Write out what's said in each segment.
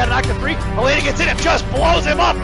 got to knock the three. Elena gets in and just blows him up.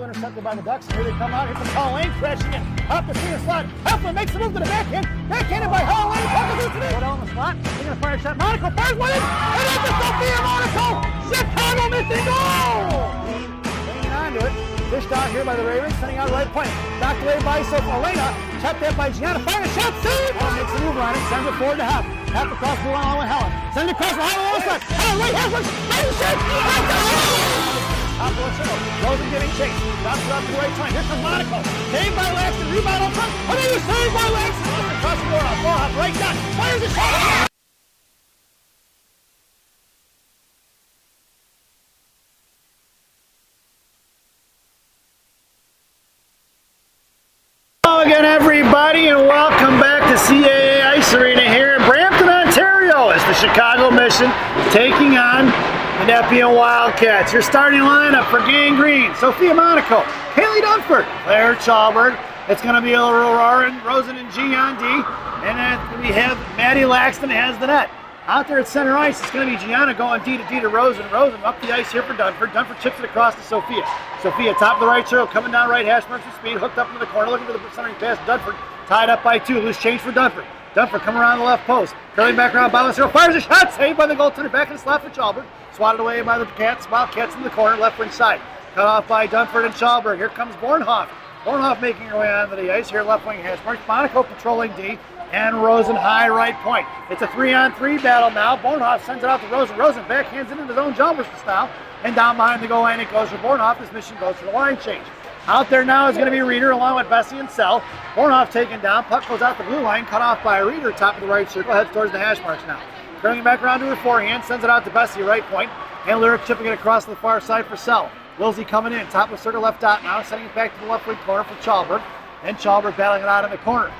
Intercepted by the Ducks. Here they come out. Here comes Hall-Lane crashing in. Up the center slot. Heflin makes the move to the backhand. Backhanded by Hall-Lane. Puck is loose today. Go down the slot. He's going to fire a shot. Monaco fires one in. And it's a Sophia Monaco. Chicago missing goal. Hanging on to it. Fished out here by the Ravens. Sending out right point. Knocked away by Elena. Tapped that by Gianna. Firing a shot. Save. Makes the move on it. Sends it forward to Half. Half across the line with Helen. Sends it across the line with Helen. Helen right hand. Right shot. Top of the circle. Rosen getting chased. Drops it up to the right time. Here comes Monaco. Saved by Laxton. Rebound up front. Oh, they were saved by Laxton. Across the board. Ball up. Right shot. Fires a shot. Hello again, everybody, and welcome back to CAA Ice Arena here in Brampton, Ontario. It's the Chicago Mission taking on the Nepean Wildcats. Your starting lineup for Gang Green: Sophia Monaco, Haley Dunford, Claire Chalberg. It's going to be Aurora, Rosen, and G on D. And then we have Maddie Laxton has the net. Out there at center ice, it's going to be Gianna going D to Rosen. Rosen up the ice here for Dunford. Dunford chips it across to Sophia. Sophia top of the right circle, coming down right hash marks with speed, hooked up into the corner, looking for the centering pass. Dunford tied up by two. Loose change for Dunford. Dunford coming around the left post. Curling back around, bottom circle, fires a shot, saved by the goaltender, back in the slot for Chalberg. Swatted away by the Wildcats in the corner, left wing side. Cut off by Dunford and Chalberg. Here comes Bornhoff. Bornhoff making her way onto the ice here, left wing hash marks. Monaco patrolling D, and Rosen high right point. It's a 3-on-3 battle now. Bornhoff sends it out to Rosen. Rosen backhands it into zone jumper style, and down behind the goal line it goes for Bornhoff. This mission goes for the line change. Out there now is going to be Reeder along with Bessie and Sell. Bornhoff taken down. Puck goes out the blue line, cut off by Reeder, top of the right circle, heads towards the hash marks now. Curling back around to her forehand, sends it out to Bessie, right point, and Lyric chipping it across to the far side for Sell. Wilsey coming in, top of the circle, left dot now, sending it back to the left wing corner for Chalberg, and Chalberg battling it out in the corner.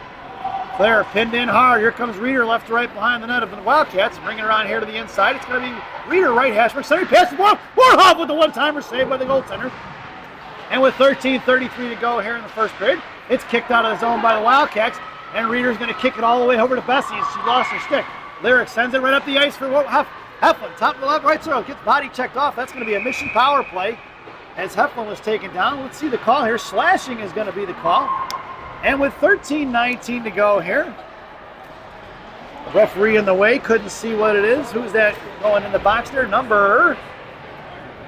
Claire pinned in hard. Here comes Reeder left to right behind the net of the Wildcats, bringing it around here to the inside. It's going to be Reeder right hash mark, center pass to Bornhoff with the one-timer saved by the goaltender. And with 13:33 to go here in the first period, it's kicked out of the zone by the Wildcats, and Reeder's going to kick it all the way over to Bessie as she lost her stick. Lyric sends it right up the ice for Heflin, top of the left right circle, gets body checked off. That's going to be a mission power play as Heflin was taken down. Let's see the call here. Slashing is going to be the call. And with 13:19 to go here, the referee in the way, couldn't see what it is. Who's that going in the box there? Number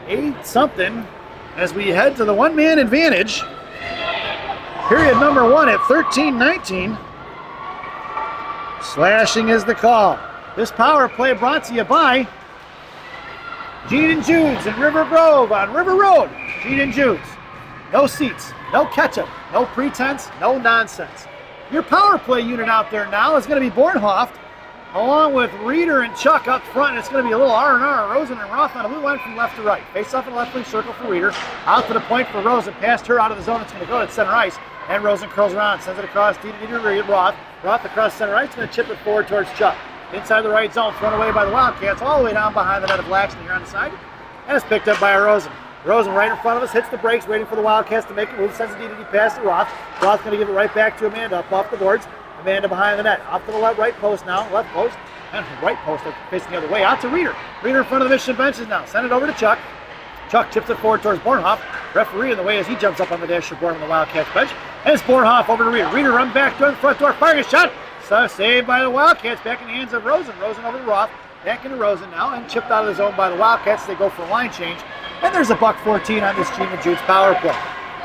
8 something. As we head to the one-man advantage. Period number 1 at 13:19. Slashing is the call. This power play brought to you by Gene and Jude's in River Grove on River Road. Gene and Jude's. No seats, no ketchup, no pretense, no nonsense. Your power play unit out there now is going to be Bornhoff along with Reeder and Chuck up front. And it's going to be a little R&R. Rosen and Roth on the blue line from left to right. Face off in the left wing circle for Reeder. Out to the point for Rosen. Past her out of the zone. It's going to go to center ice. And Rosen curls around. Sends it across to Roth. Roth across center ice. Going to chip it forward towards Chuck. Inside the right zone. Thrown away by the Wildcats. All the way down behind the net of Laxton here on the side. And it's picked up by Rosen. Rosen right in front of us, hits the brakes, waiting for the Wildcats to make a move, sends a DDD pass to Roth. Roth's going to give it right back to Amanda up off the boards. Amanda behind the net, off to the right post now, left post, and right post facing the other way, out to Reeder. Reeder in front of the Michigan benches now, send it over to Chuck. Chuck chips it forward towards Bornhoff. Referee in the way as he jumps up on the dasher board on the Wildcats bench. And it's Bornhoff over to Reeder. Reeder run back to the front door, firing a shot. So saved by the Wildcats, back in the hands of Rosen. Rosen over to Roth, back into Rosen now, and chipped out of the zone by the Wildcats. They go for a line change. And there's a $1.14 on this Gina Jude's power play.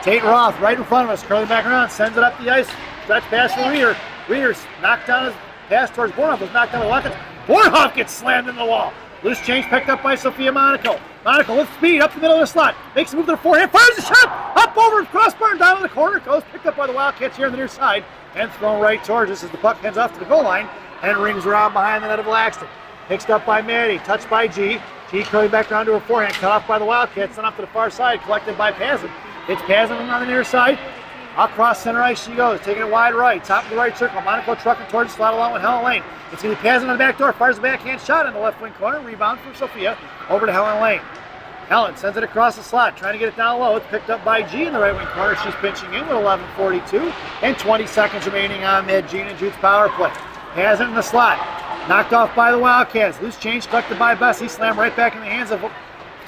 Tate Roth right in front of us, curling back around, sends it up the ice. Stretch pass for Reeder. Reeder's knocked down his pass towards Bornhoff. Was knocked down by Wildcats. Bornhoff gets slammed in the wall. Loose change picked up by Sophia Monaco. Monaco with speed up the middle of the slot. Makes a move to the forehand. Fires a shot. Up over crossbar and down in the corner. Goes picked up by the Wildcats here on the near side. And thrown right towards us as the puck heads off to the goal line. And rings around behind the net of Laxton. Picked up by Maddie. Touched by G. G curling back around to her forehand, cut off by the Wildcats, then off to the far side, collected by Pazin. It's Pazin on the near side. Across center ice she goes, taking it wide right, top of the right circle. Monaco trucking towards the slot along with Helen Lane. It's going to be Pazin on the back door, fires a backhand shot in the left wing corner. Rebound from Sophia over to Helen Lane. Helen sends it across the slot, trying to get it down low. It's picked up by G in the right wing corner. She's pinching in with 11:42 and 20 seconds remaining on that Gina Jude's power play. Pazin in the slot. Knocked off by the Wildcats. Loose change collected by Bessie. Slammed right back in the hands of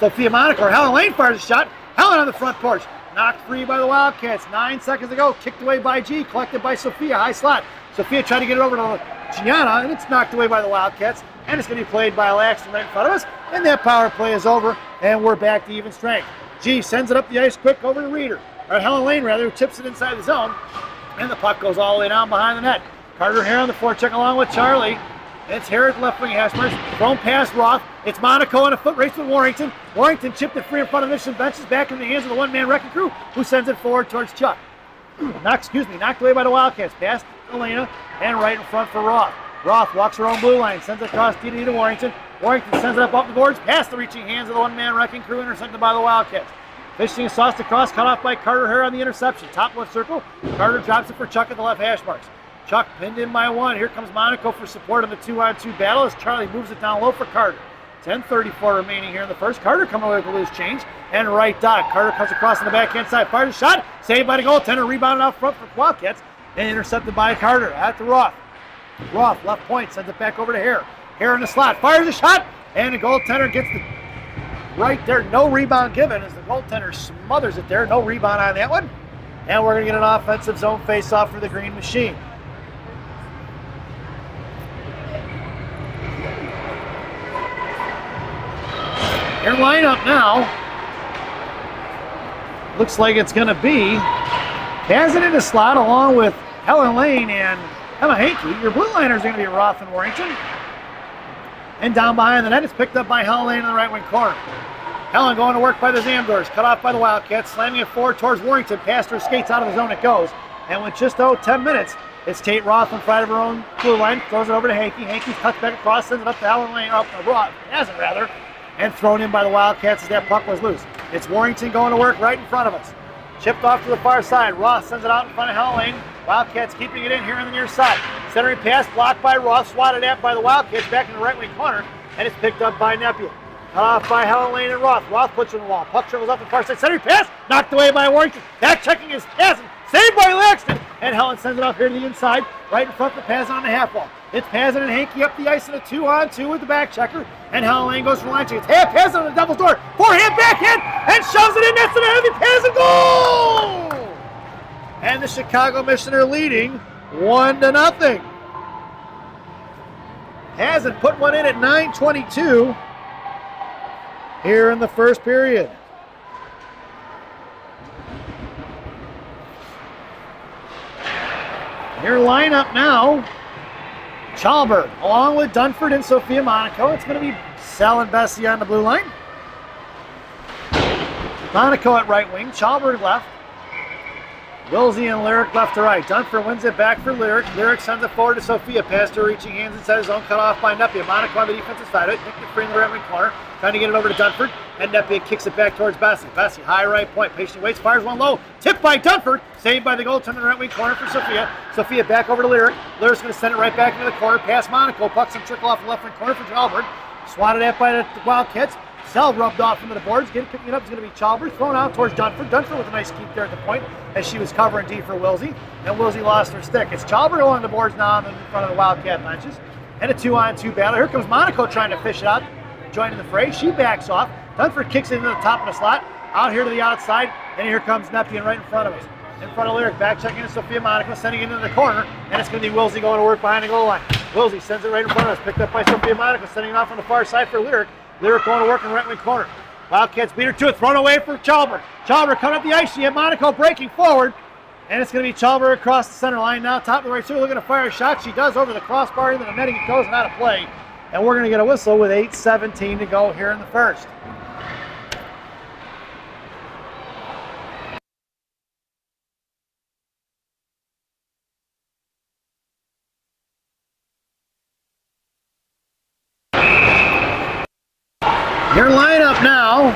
Sophia Monaco. Helen Lane fires a shot. Helen on the front porch. Knocked free by the Wildcats. 9 seconds to go. Kicked away by G. Collected by Sophia. High slot. Sophia tried to get it over to Gianna, and it's knocked away by the Wildcats. And it's going to be played by Laxton right in front of us. And that power play is over, and we're back to even strength. G sends it up the ice quick over to Reeder. Or Helen Lane, rather, who tips it inside the zone. And the puck goes all the way down behind the net. Carter here on the forecheck along with Charlie. It's Harris left wing hash marks, thrown past Roth. It's Monaco on a foot race with Warrington. Warrington chipped it free in front of Mission benches, back in the hands of the one-man wrecking crew, who sends it forward towards Chuck. Knocked away by the Wildcats, past Elena, and right in front for Roth. Roth walks her own blue line, sends it across DD to Warrington. Warrington sends it up the boards, past the reaching hands of the one-man wrecking crew, intercepted by the Wildcats. Fishing sauced across, cut off by Carter Hare on the interception. Top left circle, Carter drops it for Chuck at the left hash marks. Chuck pinned in by one. Here comes Monaco for support in the 2-on-2 battle as Charlie moves it down low for Carter. 10:34 remaining here in the first. Carter coming away with a loose change. And right dot. Carter comes across on the backhand side. Fires a shot. Saved by the goaltender. Rebounded out front for Wildcats. And intercepted by Carter at the Roth. Roth, left point, sends it back over to Hare. Hare in the slot. Fires a shot. And the goaltender gets the right there. No rebound given as the goaltender smothers it there. No rebound on that one. And we're going to get an offensive zone face-off for the Green Machine. Their lineup now looks like it's going to be Pazin in the slot along with Helen Lane and Emma Hankey. Your blue liners are going to be Roth and Warrington. And down behind the net, it's picked up by Helen Lane in the right wing corner. Helen going to work by the Zamdors, cut off by the Wildcats, slamming it forward towards Warrington. Past her skates out of the zone it goes. And with just 10 minutes, it's Tate Roth in front of her own blue line, throws it over to Hankey. Hankey cuts back across, sends it up to Helen Lane, up to Roth, Pazin rather. And thrown in by the Wildcats as that puck was loose. It's Warrington going to work right in front of us. Chipped off to the far side. Roth sends it out in front of Helen Lane. Wildcats keeping it in here on the near side. Centering pass blocked by Roth, swatted at by the Wildcats back in the right wing corner, and it's picked up by Nepean. Cut off by Helen Lane and Roth. Roth puts it in the wall. Puck travels up the far side. Centering pass knocked away by Warrington. Back checking his pass. Saved by Laxton. And Helen sends it off here to the inside, right in front of Pazin on the half wall. It's Pazin and Hankey up the ice in a 2-on-2 with the back checker. And Helen Lane goes for the line check. It's Pazin on the devil's door. Forehand, backhand, and shoves it in. That's an heavy Pazin goal! And the Chicago Mission are leading 1-0. Pazin put one in at 9:22 here in the first period. Your lineup now, Chalbert, along with Dunford and Sophia Monaco. It's going to be Sell and Bessie on the blue line. Monaco at right wing, Chalbert left. Wilsey and Lyric left to right. Dunford wins it back for Lyric. Lyric sends it forward to Sophia. Past her reaching hands inside his zone, cut off by Nepean. Monaco on the defensive side of it. Nicked it free in the right wing corner. Trying to get it over to Dunford. And Nepean kicks it back towards Bessie. Bessie, high right point. Patiently waits, fires one low. Tipped by Dunford. Saved by the goaltender in the right wing corner for Sophia. Sophia back over to Lyric. Lyric's going to send it right back into the corner. Past Monaco. Puck's some trickle off the left wing corner for Jalbert. Swatted at by the Wildcats. Sell rubbed off into the boards. Picking it up is going to be Chalbert. Thrown out towards Dunford. Dunford with a nice keep there at the point as she was covering D for Wilsey. And Wilsey lost her stick. It's Chalbert along the boards now in front of the Wildcat benches. And a 2-on-2 battle. Here comes Monaco trying to fish it out, joining the fray. She backs off. Dunford kicks it into the top of the slot. Out here to the outside. And here comes Nepean right in front of us. In front of Lyric. Back checking to Sophia Monaco, sending it into the corner. And it's going to be Wilsey going to work behind the goal line. Wilsey sends it right in front of us. Picked up by Sophia Monaco, sending it off on the far side for Lyric. Lyric going to work in the right wing corner. Wildcats beat her to it, thrown away for Chalbert. Chalbert coming up the ice. She had Monaco breaking forward. And it's going to be Chalbert across the center line now. Top of the right circle, looking to fire a shot. She does over the crossbar, into the netting. It goes and out of play. And we're going to get a whistle with 8:17 to go here in the first. Your lineup now,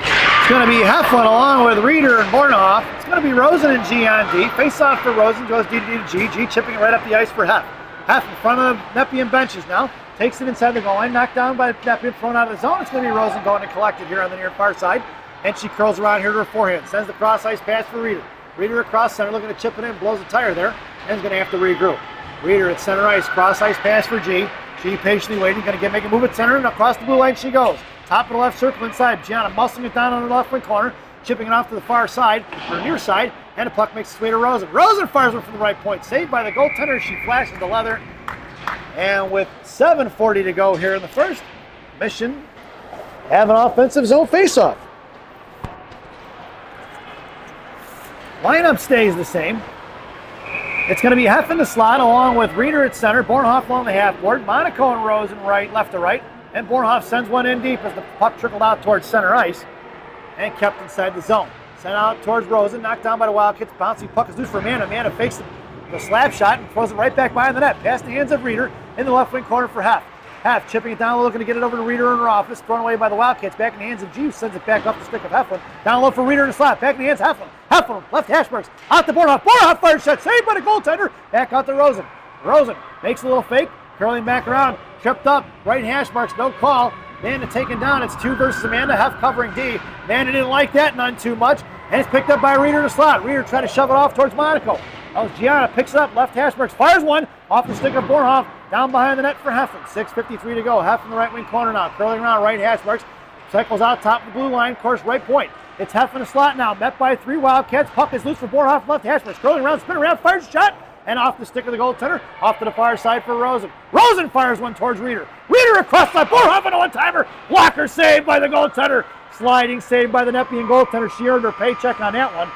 it's going to be Heflin along with Reeder and Bornhoff. It's going to be Rosen and G on D. Face off for Rosen, goes D to D to G. G chipping it right up the ice for Hef. Hef in front of the Nepean benches now. Takes it inside the goal line, knocked down by Nepean, thrown out of the zone. It's going to be Rosen going to collect it here on the near far side. And she curls around here to her forehand. Sends the cross ice pass for Reeder. Reeder across center, looking to chip it in, blows a tire there. And is going to have to regroup. Reeder at center ice, cross ice pass for G. G patiently waiting, going to make a move at center, and across the blue line she goes. Top of the left circle inside. Gianna muscling it down on the left wing corner, chipping it off to the far side, or near side, and the puck makes its way to Rosen. Rosen fires one from the right point, saved by the goaltender. She flashes the leather. And with 7:40 to go here in the first, Mission have an offensive zone faceoff. Lineup stays the same. It's going to be Hef in the slot along with Reeder at center, Bornhoff along the half board, Monaco and Rosen left to right, and Bornhoff sends one in deep as the puck trickled out towards center ice and kept inside the zone. Sent out towards Rosen, knocked down by the Wildcats, bouncing puck is loose for Amanda. Amanda fakes the slap shot and throws it right back behind the net, past the hands of Reeder in the left wing corner for Hef. Hef chipping it down, looking to get it over to Reeder in her office, thrown away by the Wildcats, back in the hands of G, sends it back off the stick of Heflin. Down low for Reeder in the slot, back in the hands of Heflin. Heflin, left hash marks, out to Bornhoff. Bornhoff fires shot, saved by the goaltender. Back out to Rosen. Rosen makes a little fake, curling back around, tripped up, right hash marks, no call. Amanda taken down, it's 2 versus Amanda, Hef covering D. Amanda didn't like that, none too much, and it's picked up by Reeder in the slot. Reeder trying to shove it off towards Monaco. Oh, Gianna picks it up, left hash marks, fires one, off the stick of Bornhoff, down behind the net for Heflin. 6:53 to go. Hef in the right wing corner now, curling around, right hash marks, cycles out top of the blue line, course right point. It's Hef in the slot now, met by 3 Wildcats. Puck is loose for Bornhoff, left hash marks, curling around, spin around, fires a shot, and off the stick of the goaltender, off to the far side for Rosen. Rosen fires one towards Reeder. Reeder across the Bornhoff, and a one-timer. Blocker saved by the goaltender. Sliding saved by the Nepean goaltender. She earned her paycheck on that one.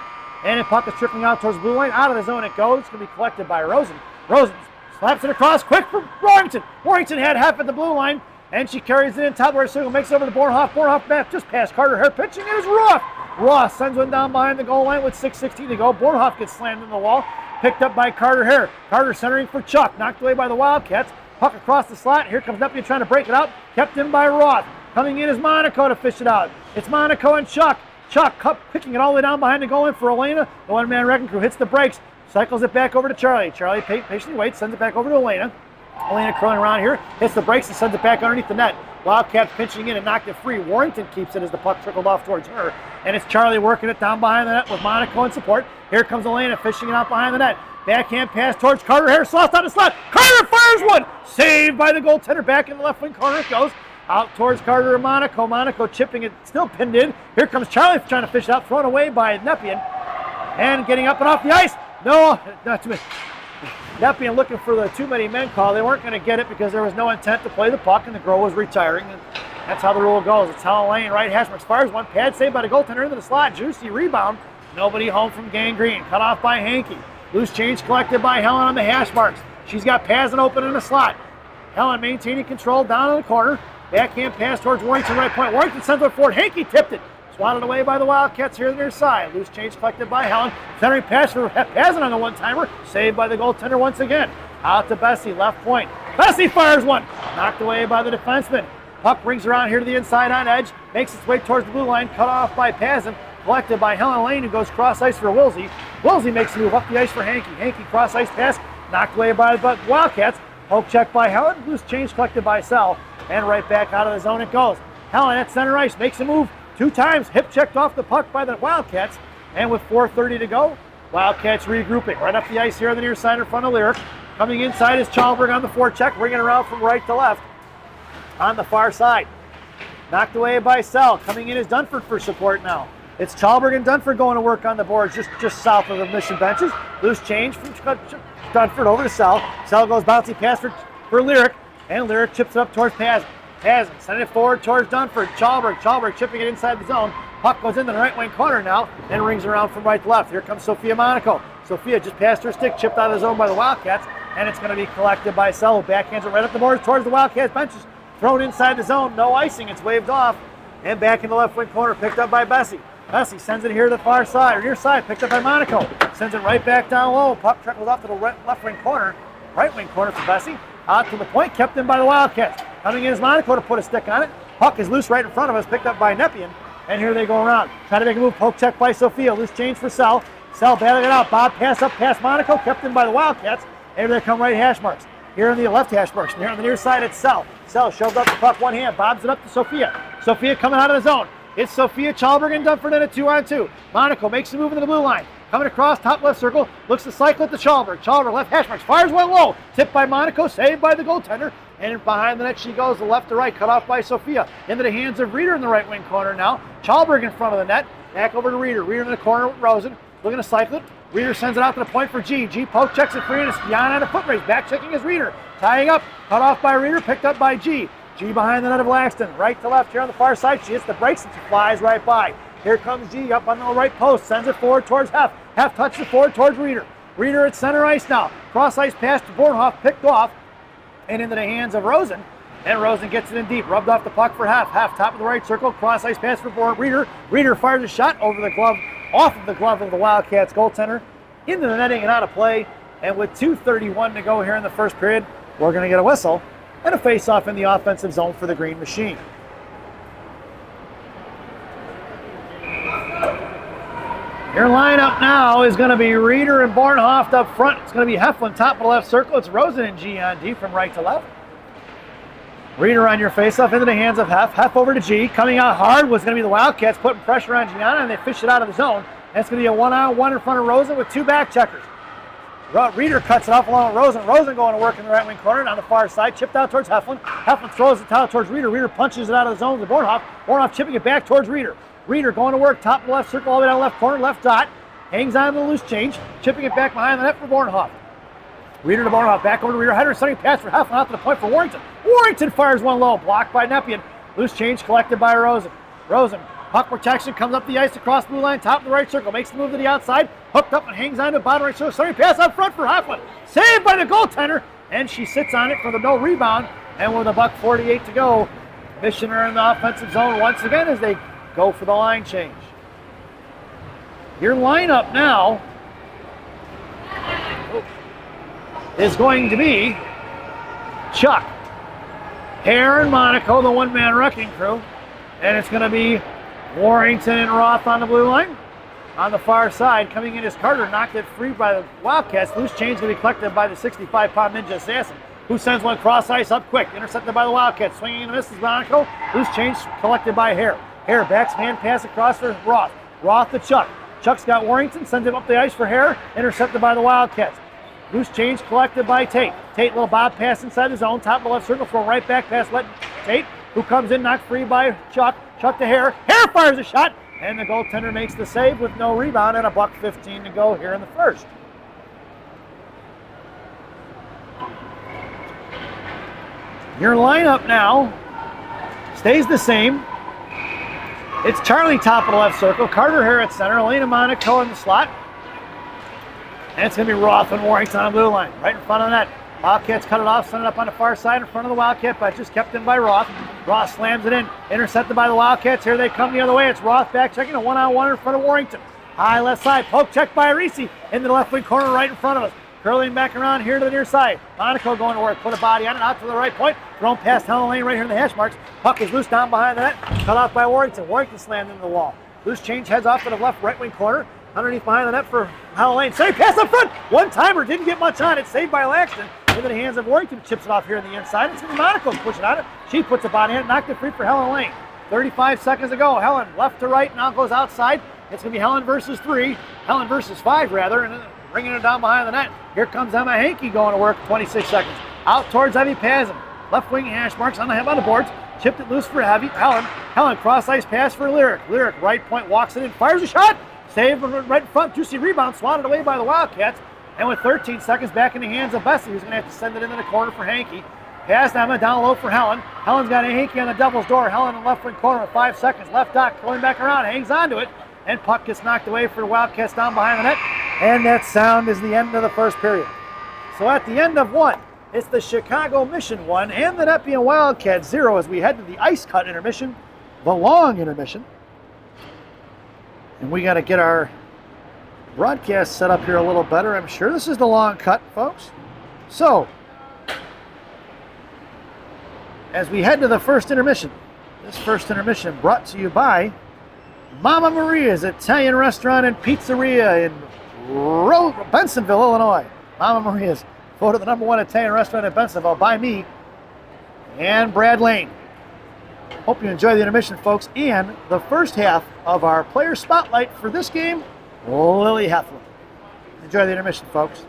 And the puck is trickling out towards the blue line. Out of the zone it goes. It's going to be collected by Rosen. Rosen slaps it across quick for Warrington. Warrington had Hef at the blue line, and she carries it in top of her circle, makes it over to Bornhoff. Bornhoff back just past Carter Hare. Pitching it is Ross. Ross sends one down behind the goal line with 6:16 to go. Bornhoff gets slammed in the wall. Picked up by Carter Hare. Carter centering for Chuck. Knocked away by the Wildcats. Puck across the slot. Here comes Nepean trying to break it out. Kept in by Roth. Coming in is Monaco to fish it out. It's Monaco and Chuck. Chuck picking it all the way down behind the goal in for Elena. The one-man wrecking crew hits the brakes. Cycles it back over to Charlie. Charlie patiently waits. Sends it back over to Elena. Elena curling around here. Hits the brakes and sends it back underneath the net. Wildcats pinching in and knocked it free. Warrington keeps it as the puck trickled off towards her. And it's Charlie working it down behind the net with Monaco in support. Here comes Elena fishing it out behind the net. Backhand pass towards Carter Hare. Slots down the slot. Carter fires one. Saved by the goaltender. Back in the left wing corner it goes. Out towards Carter and Monaco. Monaco chipping it. Still pinned in. Here comes Charlie trying to fish it out. Thrown away by Nepean. And getting up and off the ice. No, not too many. Nepean looking for the too many men call. They weren't going to get it because there was no intent to play the puck and the girl was retiring. And that's how the rule goes. It's Helen Lane, right hash marks, fires one. Pad saved by the goaltender into the slot. Juicy rebound. Nobody home from Gangrene. Cut off by Hankey. Loose change collected by Helen on the hash marks. She's got Pazin open in the slot. Helen maintaining control down in the corner. Backhand pass towards Warrington, right point. Warrington sends it forward. Hankey tipped it. swatted away by the Wildcats here on the near side. Loose change collected by Helen. Centering pass for Pazin on the one-timer. Saved by the goaltender once again. Out to Bessie, left point. Bessie fires one. Knocked away by the defenseman. Puck brings around here to the inside on edge. Makes its way towards the blue line. Cut off by Pazin. Collected by Helen Lane, who goes cross ice for Wilsey. Wilsey makes a move up the ice for Hankey. Hankey cross ice pass. Knocked away by the Wildcats. Poke check by Helen. Loose change collected by Sell. And right back out of the zone it goes. Helen at center ice makes a move 2 times. Hip checked off the puck by the Wildcats. And with 4:30 to go, Wildcats regrouping. Right up the ice here on the near side in front of Lyric. Coming inside is Chalberg on the forecheck. Bringing it around from right to left on the far side. Knocked away by Sell. Coming in is Dunford for support now. It's Chalberg and Dunford going to work on the boards just south of the mission benches. Loose change from Dunford over to Sell. Sell goes bouncy pass for Lyric. And Lyric chips it up towards Pazin. Pazin sending it forward towards Dunford. Chalberg chipping it inside the zone. Puck goes into the right wing corner now and rings around from right to left. Here comes Sophia Monaco. Sophia just passed her stick, chipped out of the zone by the Wildcats, and it's going to be collected by Sell, who backhands it right up the boards towards the Wildcats benches. Thrown inside the zone, no icing, it's waved off. And back in the left wing corner, picked up by Bessie. Bessie sends it here to the far side, or near side, picked up by Monaco. Sends it right back down low. Puck trickles off to the left wing corner. Right wing corner for Bessie. Out to the point, kept in by the Wildcats. Coming in is Monaco to put a stick on it. Puck is loose right in front of us, picked up by Nepean. And here they go around. Trying to make a move, poke check by Sophia. Loose change for Sell. Sell battling it out. Bob pass up past Monaco, kept in by the Wildcats. And here they come right hash marks. Here on the left hash marks. Here on the near side, it's Sell. Sell shoved up the puck one hand, bobs it up to Sophia. Sophia coming out of the zone. It's Sophia, Chalberg, and Dunford in a 2-on-2. Monaco makes a move into the blue line. Coming across, top left circle, looks to cycle it to Chalberg. Chalberg, left hash marks, fires one low. Tipped by Monaco, saved by the goaltender. And behind the net she goes, the left to right, cut off by Sophia. Into the hands of Reeder in the right wing corner now. Chalberg in front of the net. Back over to Reeder. Reeder in the corner with Rosen. Looking to cycle it. Reeder sends it out to the point for G. G poke checks it free and it's beyond on a foot race. Back checking is Reeder. Tying up, cut off by Reeder, picked up by G. G behind the net of Laxton. Right to left here on the far side. She hits the brakes and she flies right by. Here comes G up on the right post. Sends it forward towards Hef. Hef touches it forward towards Reeder. Reeder at center ice now. Cross ice pass to Bornhoff, picked off and into the hands of Rosen. And Rosen gets it in deep. Rubbed off the puck for Hef. Hef top of the right circle. Cross ice pass for Reeder. Reeder fires a shot over the glove, off of the glove of the Wildcats goaltender. Into the netting and out of play. And with 2:31 to go here in the first period, we're going to get a whistle and a face-off in the offensive zone for the Green Machine. Your lineup now is going to be Reeder and Bornhoff up front. It's going to be Heflin top of the left circle. It's Rosen and G on D from right to left. Reeder on your face-off into the hands of Hef. Hef over to G. Coming out hard was going to be the Wildcats putting pressure on Gianna, and they fish it out of the zone. And it's going to be a one-on-one in front of Rosen with 2 back checkers. Reeder cuts it off along with Rosen. Rosen going to work in the right wing corner and on the far side. Chipped out towards Heflin. Heflin throws it out towards Reeder. Reeder punches it out of the zone to Bornhoff. Bornhoff chipping it back towards Reeder. Reeder going to work top of the left circle all the way down the left corner, left dot. Hangs on to the loose change. Chipping it back behind the net for Bornhoff. Reeder to Bornhoff. Back over to Reeder. Header sending pass for Heflin out to the point for Warrington. Warrington fires one low. Blocked by Nepean. Loose change collected by Rosen. Rosen. Puck protection, comes up the ice across blue line, top of the right circle, makes the move to the outside, hooked up and hangs on to the bottom right circle, starting pass out front for Heflin. Saved by the goaltender, and she sits on it for the no rebound, and with $1:48 to go, Missioner in the offensive zone once again as they go for the line change. Your lineup now is going to be Chuck, Hare and Monaco, the one-man wrecking crew, and it's going to be Warrington and Roth on the blue line. On the far side, coming in is Carter, knocked it free by the Wildcats. Loose change going to be collected by the 65-pound Ninja Assassin, who sends one cross ice up quick. Intercepted by the Wildcats. Swinging and misses Monaco. Loose change collected by Hare. Hare backs hand pass across for Roth. Roth to Chuck. Chuck's got Warrington, sends him up the ice for Hare. Intercepted by the Wildcats. Loose change collected by Tate. Tate, little bob pass inside the zone. Top of the left circle, throw right back pass, let Tate, who comes in, knocked free by Chuck. Chuck to Hare. Hare fires a shot, and the goaltender makes the save with no rebound and $1:15 to go here in the first. Your lineup now stays the same. It's Charlie top of the left circle, Carter Hare at center, Elena Monaco in the slot. And it's going to be Roth and Warrington on the blue line. Right in front of the net. Wildcats cut it off, send it up on the far side in front of the Wildcat, but just kept in by Roth. Roth slams it in, intercepted by the Wildcats. Here they come the other way. It's Roth back checking a one-on-one in front of Warrington. High left side, poke check by Reese into the left wing corner right in front of us. Curling back around here to the near side. Monaco going to work, put a body on it, out to the right point. Thrown past Helen Lane right here in the hash marks. Puck is loose down behind the net, cut off by Warrington. Warrington slammed into the wall. Loose change heads off to the left right wing corner. Underneath behind the net for Helen Lane. Save pass up front. One-timer, didn't get much on it. Saved by Laxton. Into the hands of Warrington. Chips it off here on the inside. It's going to be Monaco pushing on it. She puts a body on it. Knocked it free for Helen Lane. 35 seconds to go. Helen left to right. Now goes outside. It's going to be Helen versus 3. Helen versus 5, rather. And bringing it down behind the net. Here comes Emma Hankey going to work. 26 seconds. Out towards Evie Pazin. Left wing hash marks on the boards. Chipped it loose for Helen. Helen cross-ice pass for Lyric. Lyric right point walks it in. Fires a shot. Saved right in front. Juicy rebound. Swatted away by the Wildcats. And with 13 seconds back in the hands of Bessie, who's going to have to send it into the corner for Hankey. Pass Emma down low for Helen. Helen's got a Hankey on the devil's door. Helen in the left wing corner with 5 seconds. Left dot going back around. Hangs onto it. And puck gets knocked away for the Wildcats down behind the net. And that sound is the end of the first period. So at the end of 1, it's the Chicago Mission 1 and the Nepean Wildcats 0 as we head to the ice cut intermission, the long intermission. And we got to get our broadcast set up here a little better. I'm sure this is the long cut, folks. So, as we head to the first intermission, this first intermission brought to you by Mama Maria's Italian Restaurant and Pizzeria in Bensonville, Illinois. Mama Maria's, voted the #1 Italian restaurant in Bensonville by me and Brad Lane. Hope you enjoy the intermission, folks, and the first half of our player spotlight for this game, Lily Heflin. Enjoy the intermission, folks.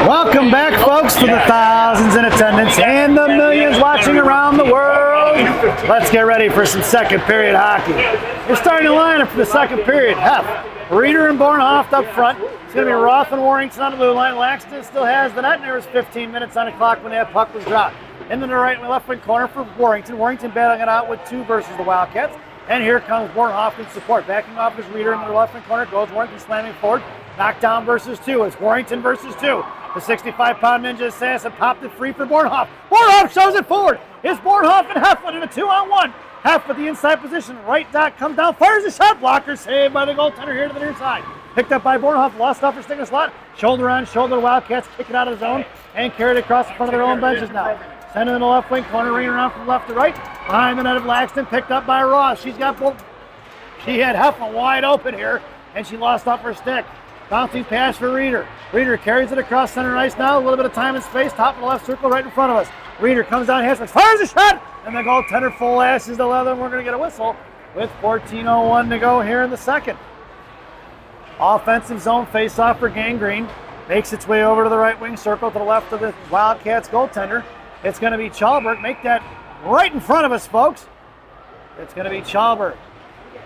Welcome back, folks, to the thousands in attendance and the millions watching around the world. Let's get ready for some second period hockey. Your starting lineup for the second period: Hef, Reeder and Bornhoft up front. It's going to be Roth and Warrington on the blue line. Laxton still has the net, and there was 15 minutes on the clock when that puck was dropped. Into the right and left wing corner for Warrington. Warrington battling it out with 2 versus the Wildcats. And here comes Bornhoft in support. Backing off his Reeder into the left wing corner. Goes Warrington slamming forward. Knockdown versus 2. It's Warrington versus 2. The 65-pound Ninja Assassin popped it free for Bornhoft. Bornhoft shows it forward. It's Bornhoft and Heflin in a 2-on-1. Hef with the inside position. Right dot comes down, fires a shot. Blocker saved by the goaltender here to the near side. Picked up by Bornhoft. Lost off her stick in the slot. Shoulder on shoulder. Wildcats kick it out of the zone and carry it across the front of their own benches now. Send it in the left wing corner. Ringing around from left to right. Behind the net of Laxton. Picked up by Ross. She had Heflin wide open here, and she lost off her stick. Bouncing pass for Reeder. Reeder carries it across center ice now. A little bit of time and space. Top of the left circle right in front of us. Reeder comes down, Haskins fires a shot, and the goaltender full ashes the leather, and we're going to get a whistle with 14:01 to go here in the second. Offensive zone face-off for Gangrene. Makes its way over to the right wing circle to the left of the Wildcats goaltender. It's going to be Chalberg. Make that right in front of us, folks. It's going to be Chalberg.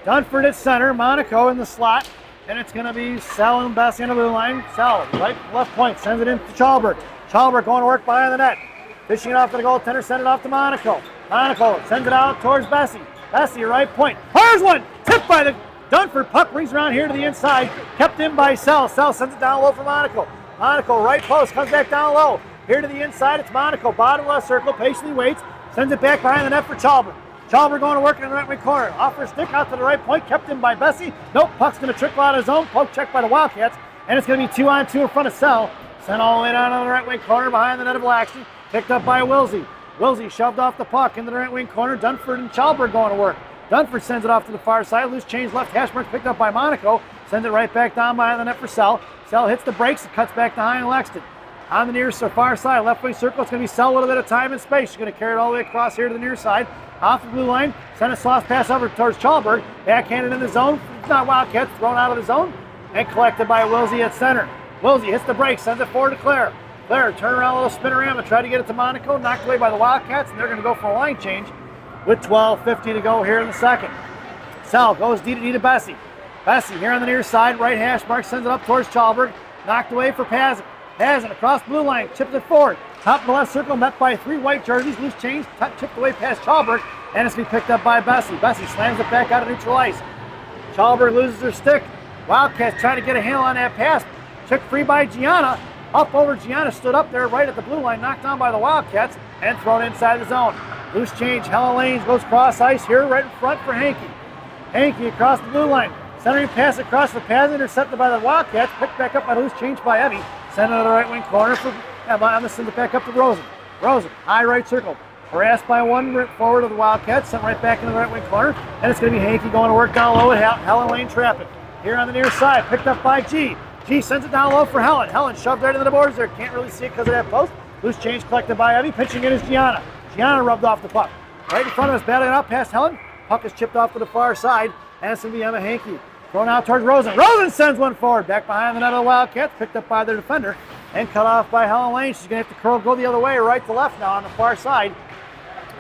Dunford at center. Monaco in the slot. And it's going to be Sell and Bessie on the blue line. Sell, right left point, sends it in to Chalberg. Chalberg going to work behind the net. Fishing it off to the goaltender, send it off to Monaco. Monaco sends it out towards Bessie. Bessie, right point. Fires one! Tipped by the Dunford. Puck rings around here to the inside. Kept in by Sell. Sell sends it down low for Monaco. Monaco, right post, comes back down low. Here to the inside, it's Monaco. Bottom left circle, patiently waits. Sends it back behind the net for Chalberg. Chalberg going to work in the right wing corner. Off her stick out to the right point, kept in by Bessie. Nope, puck's going to trickle out of zone. Poke checked by the Wildcats, and it's going to be 2-on-2 in front of Sell. Sent all the way down on the right wing corner behind the net of Laxton. Picked up by Wilsey. Wilsey shoved off the puck into the right wing corner. Dunford and Chalberg going to work. Dunford sends it off to the far side. Loose change left hash mark picked up by Monaco. Sends it right back down behind the net for Sell. Sell hits the brakes and cuts back behind Laxton. On the near far side, left wing circle, it's going to be Sell a little bit of time and space. She's going to carry it all the way across here to the near side. Off the blue line, send a soft pass over towards Chalberg. Backhanded in the zone. It's not Wildcats, thrown out of the zone. And collected by Wilsey at center. Wilsey hits the brakes, sends it forward to Claire. Claire, turn around a little spinorama, try to get it to Monaco. Knocked away by the Wildcats, and they're going to go for a line change with 12:50 to go here in the second. Sell goes D to Bessie. Bessie here on the near side, right hash mark, sends it up towards Chalberg. Knocked away for Pazin. Pazin across blue line, chips it forward. Top of the left circle, met by 3 white jerseys. Loose change, chipped away past Chalberg, and it's going to be picked up by Bessie. Bessie slams it back out of neutral ice. Chalberg loses her stick. Wildcats trying to get a handle on that pass. Took free by Gianna. Up over Gianna, stood up there right at the blue line, knocked down by the Wildcats, and thrown inside the zone. Loose change, Helen Lanes goes cross ice here right in front for Hankey. Hankey across the blue line. Centering pass across the pass, intercepted by the Wildcats. Picked back up by loose change by Evie. Sent it to the right wing corner for Emma. Send it back up to Rosen. Rosen, high right circle. Harassed by one forward of the Wildcats. Sent right back into the right wing corner. And it's going to be Hankey going to work down low at Helen Lane trapping. Here on the near side, picked up by G. G sends it down low for Helen. Helen shoved right into the boards there. Can't really see it because of that post. Loose change collected by Evie. Pitching in is Gianna. Gianna rubbed off the puck. Right in front of us, battling out past Helen. Puck is chipped off to the far side. And it's going to be Emma Hankey. Thrown out towards Rosen. Rosen sends one forward. Back behind the net of the Wildcats. Picked up by their defender. And cut off by Helen Lane. She's going to have to curl, go the other way, right to left now on the far side.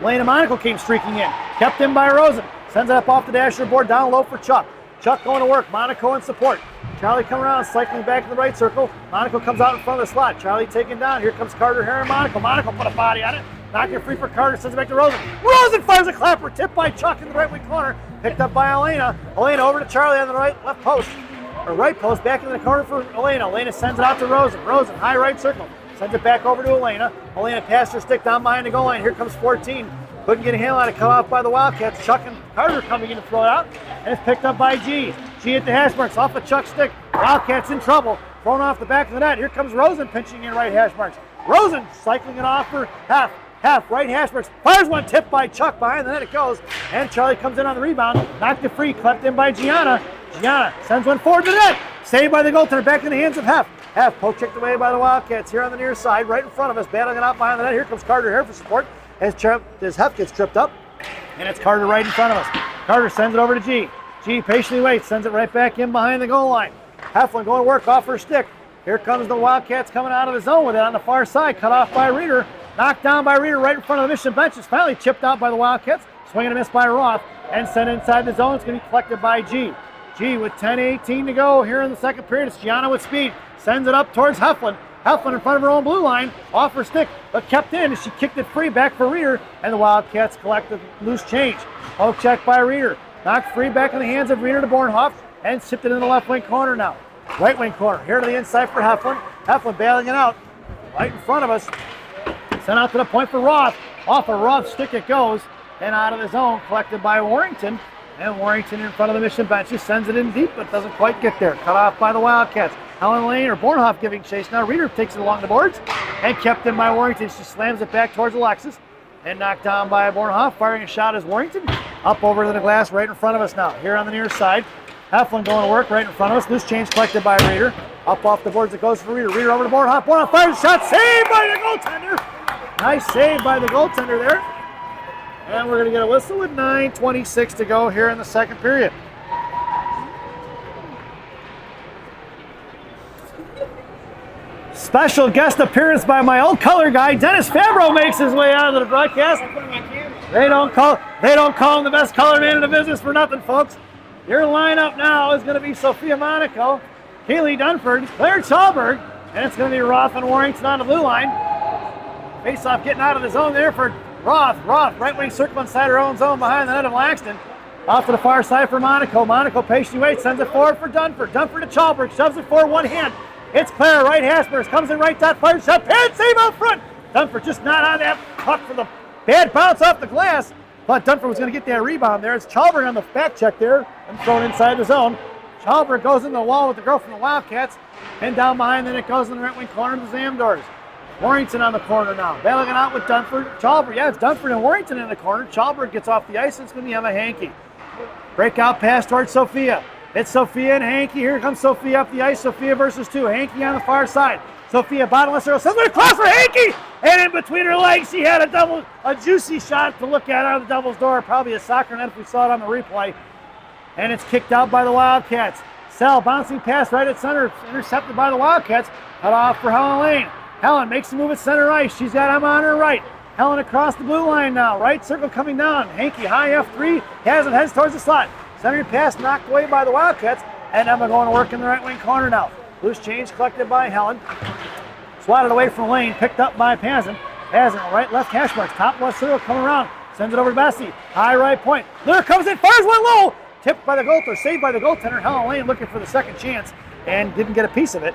Lane and Monaco came streaking in. Kept in by Rosen. Sends it up off the dasher board, down low for Chuck. Chuck going to work. Monaco in support. Charlie coming around, cycling back in the right circle. Monaco comes out in front of the slot. Charlie taken down. Here comes Carter Hare and Monaco. Monaco put a body on it. Knocked it free for Carter. Sends it back to Rosen. Rosen fires a clapper. Tipped by Chuck in the right wing corner. Picked up by Elena. Elena over to Charlie on the left post. Or right post, back in the corner for Elena. Elena sends it out to Rosen. Rosen, high right circle. Sends it back over to Elena. Elena passed her stick down behind the goal line. Here comes 14. Couldn't get a handle on it, cut off by the Wildcats. Chuck and Carter coming in to throw it out. And it's picked up by G. G at the hash marks, off of Chuck's stick. Wildcats in trouble. Thrown off the back of the net. Here comes Rosen pinching in right hash marks. Rosen cycling it off for half, right hash marks. Fires one, tipped by Chuck. Behind the net it goes. And Charlie comes in on the rebound. Knocked it free, clept in by Gianna. Gianna sends one forward to the net. Saved by the goaltender, back in the hands of Hef. Hef poke checked away by the Wildcats here on the near side, right in front of us, battling it out behind the net. Here comes Carter Hare for support as Hef gets tripped up. And it's Carter right in front of us. Carter sends it over to G. G patiently waits, sends it right back in behind the goal line. Heflin going to work off her stick. Here comes the Wildcats coming out of the zone with it on the far side. Cut off by Reeder. Knocked down by Reeder right in front of the Mission bench. It's finally chipped out by the Wildcats. Swing and a miss by Roth. And sent inside the zone. It's going to be collected by G. G with 10:18 to go here in the second period. It's Gianna with speed. Sends it up towards Heflin. Heflin in front of her own blue line. Off her stick, but kept in as she kicked it free back for Reeder. And the Wildcats collect the loose change. Poke check by Reeder. Knocked free back in the hands of Reeder to Bornhoff. And sipped it in the left wing corner now. Right wing corner. Here to the inside for Heflin. Heflin bailing it out. Right in front of us. Sent out to the point for Roth. Off a Roth stick it goes. And out of the zone. Collected by Warrington. And Warrington in front of the Mission benches. Sends it in deep but doesn't quite get there. Cut off by the Wildcats. Helen Lane or Bornhoff giving chase. Now Reeder takes it along the boards. And kept in by Warrington. She slams it back towards Alexis. And knocked down by Bornhoff. Firing a shot as Warrington. Up over to the glass right in front of us now. Here on the near side. Heflin going to work right in front of us. Loose change collected by Reeder. Up off the boards it goes for Reeder. Reeder over to Bornhoff. Bornhoff fires a shot. Saved by the goaltender. Nice save by the goaltender there. And we're going to get a whistle with 9:26 to go here in the second period. Special guest appearance by my old color guy, Dennis Fabro, makes his way out of the broadcast. They don't call him the best color man in the business for nothing, folks. Your lineup now is going to be Sophia Monaco, Kaylee Dunford, Claire Chalberg, and it's going to be Roth and Warrington on the blue line. Face-off getting out of the zone there for Roth. Roth, right wing circle inside her own zone behind the net of Langston. Off to the far side for Monaco. Monaco patiently waits, sends it forward for Dunford. Dunford to Chalberg, shoves it forward one hand. It's Claire, right Haspers, comes in right dot, fires shot, pad save out front. Dunford just not on that puck for the bad bounce off the glass. But Dunford was going to get that rebound there. It's Chalberg on the back check there and thrown inside the zone. Chalberg goes into the wall with the girl from the Wildcats. And down behind, then it goes in the right wing corner of the Zamdors. Warrington on the corner now. Battling it out with Dunford. Chalberg, yeah, it's Dunford and Warrington in the corner. Chalberg gets off the ice. It's going to be Emma Hankey. Breakout pass towards Sophia. It's Sophia and Hankey. Here comes Sophia up the ice. Sophia versus two. Hankey on the far side. Sophia bottomless arrow. Sends it across for Hankey. And in between her legs, she had a juicy shot to look at out of the Devil's door. Probably a soccer net if we saw it on the replay. And it's kicked out by the Wildcats. Sell bouncing pass right at center. Intercepted by the Wildcats. Cut off for Helen Lane. Helen makes the move at center ice. She's got Emma on her right. Helen across the blue line now. Right circle coming down. Hankey high F3. Heads towards the slot. Center pass knocked away by the Wildcats. And Emma going to work in the right wing corner now. Loose change collected by Helen. Swatted away from Lane. Picked up by Pazin. Pazin right left hash marks. Top left circle coming around. Sends it over to Bessie. High right point. There comes it. Fires one low. Tipped by the goaltender. Saved by the goaltender. Helen Lane looking for the second chance. And didn't get a piece of it.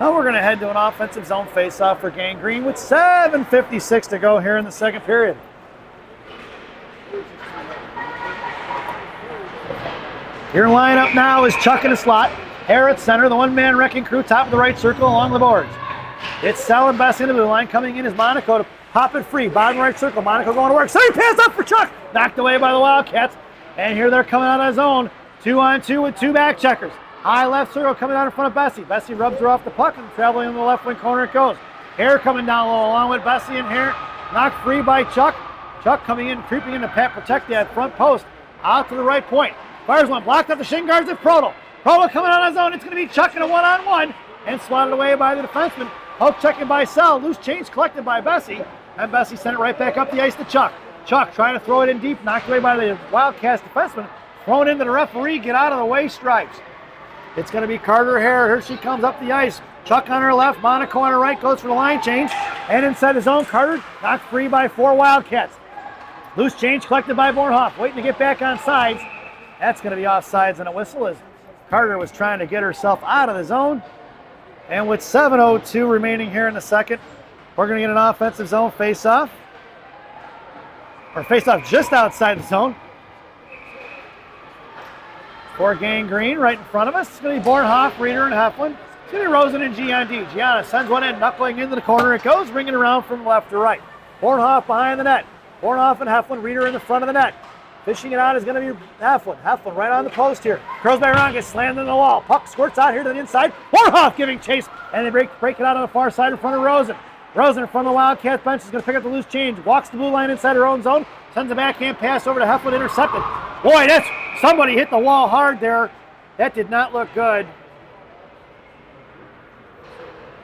Now we're going to head to an offensive zone face-off for Gang Green with 7:56 to go here in the second period. Your lineup now is Chuck in the slot. Hare at center, the one-man wrecking crew, top of the right circle along the boards. It's Sal and Bessie in the blue line. Coming in is Monaco to pop it free. Bottom right circle. Monaco going to work. Center pass up for Chuck. Knocked away by the Wildcats. And here they're coming out of zone. 2-on-2 with two back checkers. High left circle coming out in front of Bessie. Bessie rubs her off the puck and traveling in the left wing corner it goes. Hare coming down low along with Bessie and Hare. Knocked free by Chuck. Chuck coming in, creeping in to protect that front post. Out to the right point. Fires one. Blocked up the shin guards of Proto. Proto coming out of zone. It's going to be Chuck in a one-on-one. And swatted away by the defenseman. Poke checking by Sal. Loose change collected by Bessie. And Bessie sent it right back up the ice to Chuck. Chuck trying to throw it in deep. Knocked away by the Wildcats defenseman. Thrown into the referee. Get out of the way. Stripes. It's going to be Carter Hare. Here she comes up the ice. Chuck on her left. Monaco on her right. Goes for the line change. And inside the zone, Carter knocked free by four Wildcats. Loose change collected by Bornhoff. Waiting to get back on sides. That's going to be offsides and a whistle as Carter was trying to get herself out of the zone. And with 7:02 remaining here in the second, we're going to get an offensive zone face-off. Or face-off just outside the zone. For Gang Green right in front of us. It's going to be Bornhoff, Reeder, and Heflin. It's going to be Rosen and Gianna. Gianna sends one in, knuckling into the corner. It goes, ringing around from left to right. Bornhoff behind the net. Bornhoff and Heflin, Reeder in the front of the net. Fishing it out is going to be Heflin. Heflin right on the post here. Curls by around, gets slammed in the wall. Puck squirts out here to the inside. Bornhoff giving chase, and they break it out on the far side in front of Rosen. Rosen in front of the Wildcats bench is going to pick up the loose change. Walks the blue line inside her own zone. Sends a backhand pass over to Heflin, intercepted. Boy, somebody hit the wall hard there. That did not look good.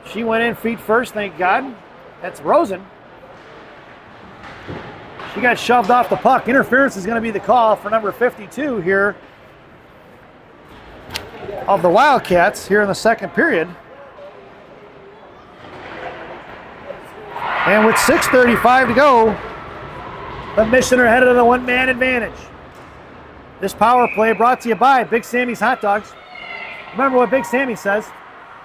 She went in feet first, thank God. That's Rosen. She got shoved off the puck. Interference is going to be the call for number 52 here of the Wildcats here in the second period. And with 6:35 to go, the Mission are headed to the one-man advantage. This power play brought to you by Big Sammy's Hot Dogs. Remember what Big Sammy says,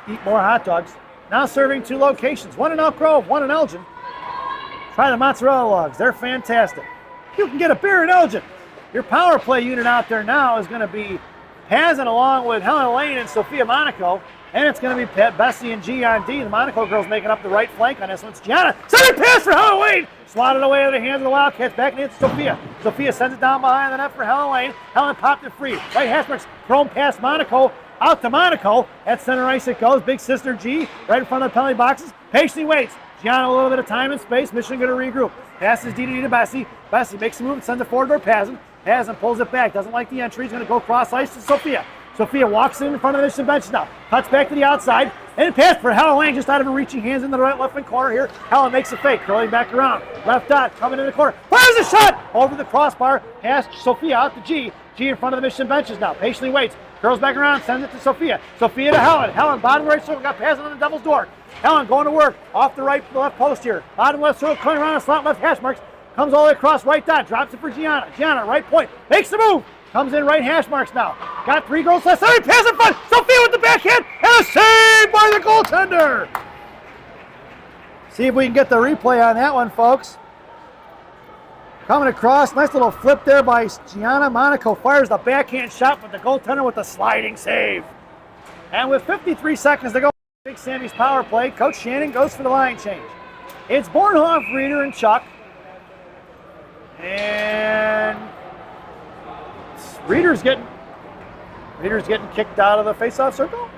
eat more hot dogs. Now serving 2 locations, one in Elk Grove, one in Elgin. Try the mozzarella logs, they're fantastic. You can get a beer in Elgin. Your power play unit out there now is going to be Pazin along with Helen Lane and Sophia Monaco. And it's going to be Bessie and G on D. The Monaco girls making up the right flank on this one. It's Gianna. Sending pass for Helen Lane. Swatted away out of the hands of the Wildcats. Back into Sophia. Sophia sends it down behind the net for Helen Lane. Helen popped it free. Right hash marks thrown past Monaco. Out to Monaco. At center ice it goes. Big sister G right in front of the penalty boxes. Patiently waits. Gianna a little bit of time and space. Mission going to regroup. Passes D to Bessie. Bessie makes a move and sends it forward to Pazin. Pazin pulls it back. Doesn't like the entry. He's going to go cross ice to Sophia. Sophia walks in front of the Mission bench now. Cuts back to the outside. And it passed for Helen Lane just out of her reaching hands in the right left-hand corner here. Helen makes a fake. Curling back around. Left dot coming in the corner. Fires a shot over the crossbar. Past Sophia out to G. G in front of the Mission benches now. Patiently waits. Curls back around. Sends it to Sophia. Sophia to Helen. Helen bottom right circle. Got passing on the Devil's door. Helen going to work. Off the right left post here. Bottom left circle. Coming around the slot left hash marks. Comes all the way across right dot. Drops it for Gianna. Gianna right point. Makes the move. Comes in right hash marks now. Got 3 goals left. Sorry, pass in front. Sophia with the backhand. And a save by the goaltender. See if we can get the replay on that one, folks. Coming across. Nice little flip there by Gianna. Monaco fires the backhand shot, but the goaltender with the sliding save. And with 53 seconds to go, Big Sammy's power play, Coach Shannon goes for the line change. It's Bornhoff, Reeder, and Chuck. And Reeder's getting kicked out of the face-off circle.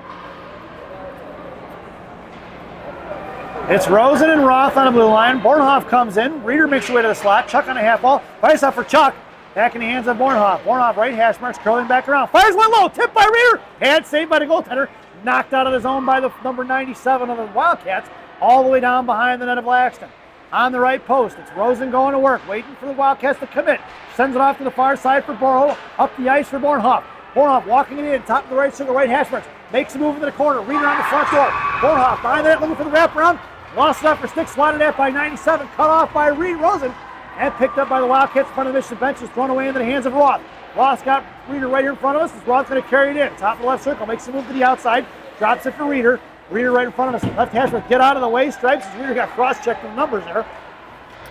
It's Rosen and Roth on the blue line. Bornhoff comes in. Reeder makes her way to the slot. Chuck on a half ball. Face off for Chuck. Back in the hands of Bornhoff. Bornhoff right hash marks, curling back around. Fires one low. Tipped by Reeder. Had saved by the goaltender. Knocked out of the zone by the number 97 of the Wildcats. All the way down behind the net of Laxton. On the right post, it's Rosen going to work, waiting for the Wildcats to commit. Sends it off to the far side for Borho, up the ice for Bornhoff. Bornhoff walking it in, top of the right circle, right hash marks. Makes a move into the corner, Reeder on the front door. Bornhoff behind the net, looking for the wraparound. Lost it up for stick, swatted at by 97, cut off by Rosen, and picked up by the Wildcats in front of the Mission benches, thrown away into the hands of Roth. Roth's got Reeder right here in front of us. Roth's going to carry it in, top of the left circle, makes a move to the outside, drops it for Reeder. Reeder right in front of us, left hash mark, get out of the way, stripes, as Reeder got cross-checked the numbers there.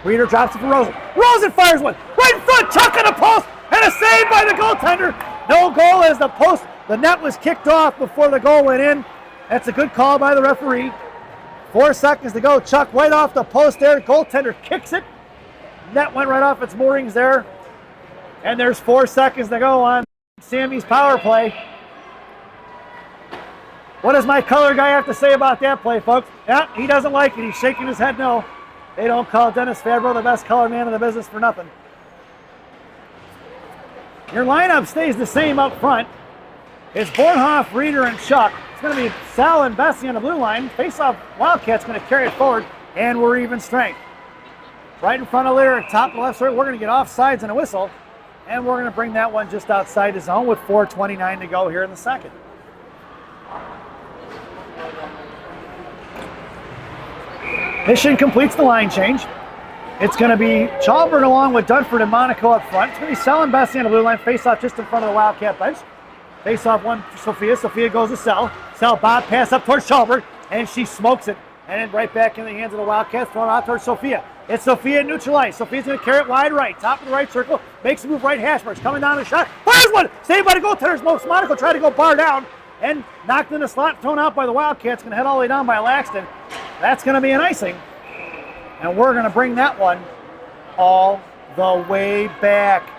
Reeder drops it for Rosen. Rosen fires one right in front, Chuck on the post, and a save by the goaltender. No goal as the net was kicked off before the goal went in. That's a good call by the referee. 4 seconds to go. Chuck right off the post there. Goaltender kicks it. Net went right off its moorings there. And there's 4 seconds to go on Sammy's power play. What does my color guy have to say about that play, folks? Yeah, he doesn't like it. He's shaking his head no. They don't call Dennis Fabro the best color man in the business for nothing. Your lineup stays the same up front. It's Bornhoff, Reeder, and Chuck. It's going to be Sal and Bessie on the blue line. Face-off Wildcats going to carry it forward, and we're even strength. Right in front of Lyric, top of the left side, we're going to get offsides and a whistle, and we're going to bring that one just outside the zone with 4:29 to go here in the second. Mission completes the line change. It's going to be Chalburn along with Dunford and Monaco up front. It's going to be Sal and Bessie on the blue line. Face-off just in front of the Wildcat bench. Face-off one for Sophia. Sophia goes to Sal. Sal bob pass up towards Chalburn, and she smokes it. And then right back in the hands of the Wildcats, thrown out towards Sophia. It's Sophia in neutral ice. Sophia's going to carry it wide right. Top of the right circle. Makes a move right hash marks. Coming down the shot. Fires one! Saved by the goaltenders. Monaco tried to go bar down. And knocked in the slot. Thrown out by the Wildcats. Going to head all the way down by Laxton. That's going to be an icing. And we're going to bring that one all the way back.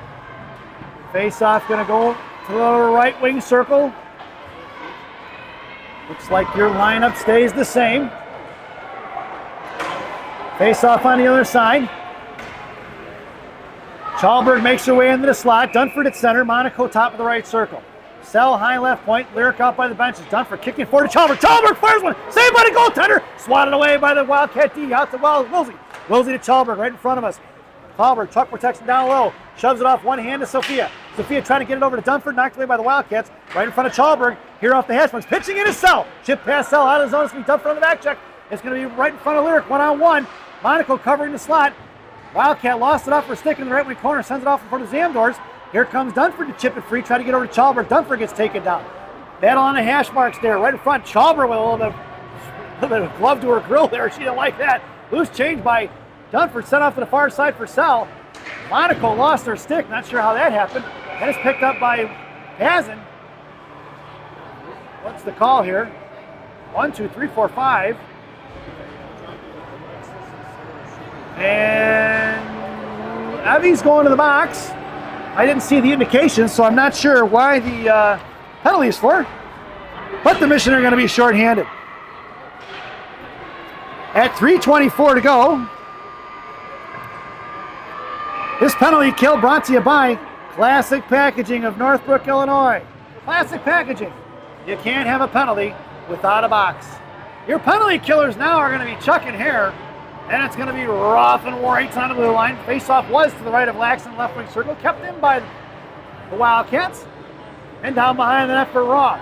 Face-off going to go to the right wing circle. Looks like your lineup stays the same. Face-off on the other side. Chalburn makes her way into the slot. Dunford at center. Monaco top of the right circle. Sell high left point. Lyric out by the bench. It's done for kicking forward to Chalberg. Chalberg fires one. Saved by the goaltender. Swatted away by the Wildcat D. Out to Wilsey. Wilsey to Chalberg right in front of us. Chalberg, truck protection down low. Shoves it off one hand to Sophia. Sophia trying to get it over to Dunford. Knocked away by the Wildcats. Right in front of Chalberg. Here off the hash marks. Pitching in his Sell. Chip pass Sell out of the zone. It's going to be Dunford on the back check. It's going to be right in front of Lyric. One-on-one. Monaco covering the slot. Wildcat lost it up for a stick in the right wing corner. Sends it off in front of Zamdors. Here comes Dunford to chip it free. Try to get over to Chalberg. Dunford gets taken down. Battle on the hash marks there. Right in front. Chalberg with a little bit of glove to her grill there. She didn't like that. Loose change by Dunford. Sent off to the far side for Sell. Monaco lost her stick. Not sure how that happened. Then it's picked up by Pazin. What's the call here? 1, 2, 3, 4, 5. And Evie's going to the box. I didn't see the indication, so I'm not sure why the penalty is for. But the Mission are going to be shorthanded. At 3:24 to go. This penalty kill brought to you by Classic Packaging of Northbrook, Illinois. Classic Packaging. You can't have a penalty without a box. Your penalty killers now are going to be Chuck and Hare, and it's going to be Roth and Warrington on the blue line. Face-off was to the right of Laxton, left wing circle, kept in by the Wildcats, and down behind the net for Roth.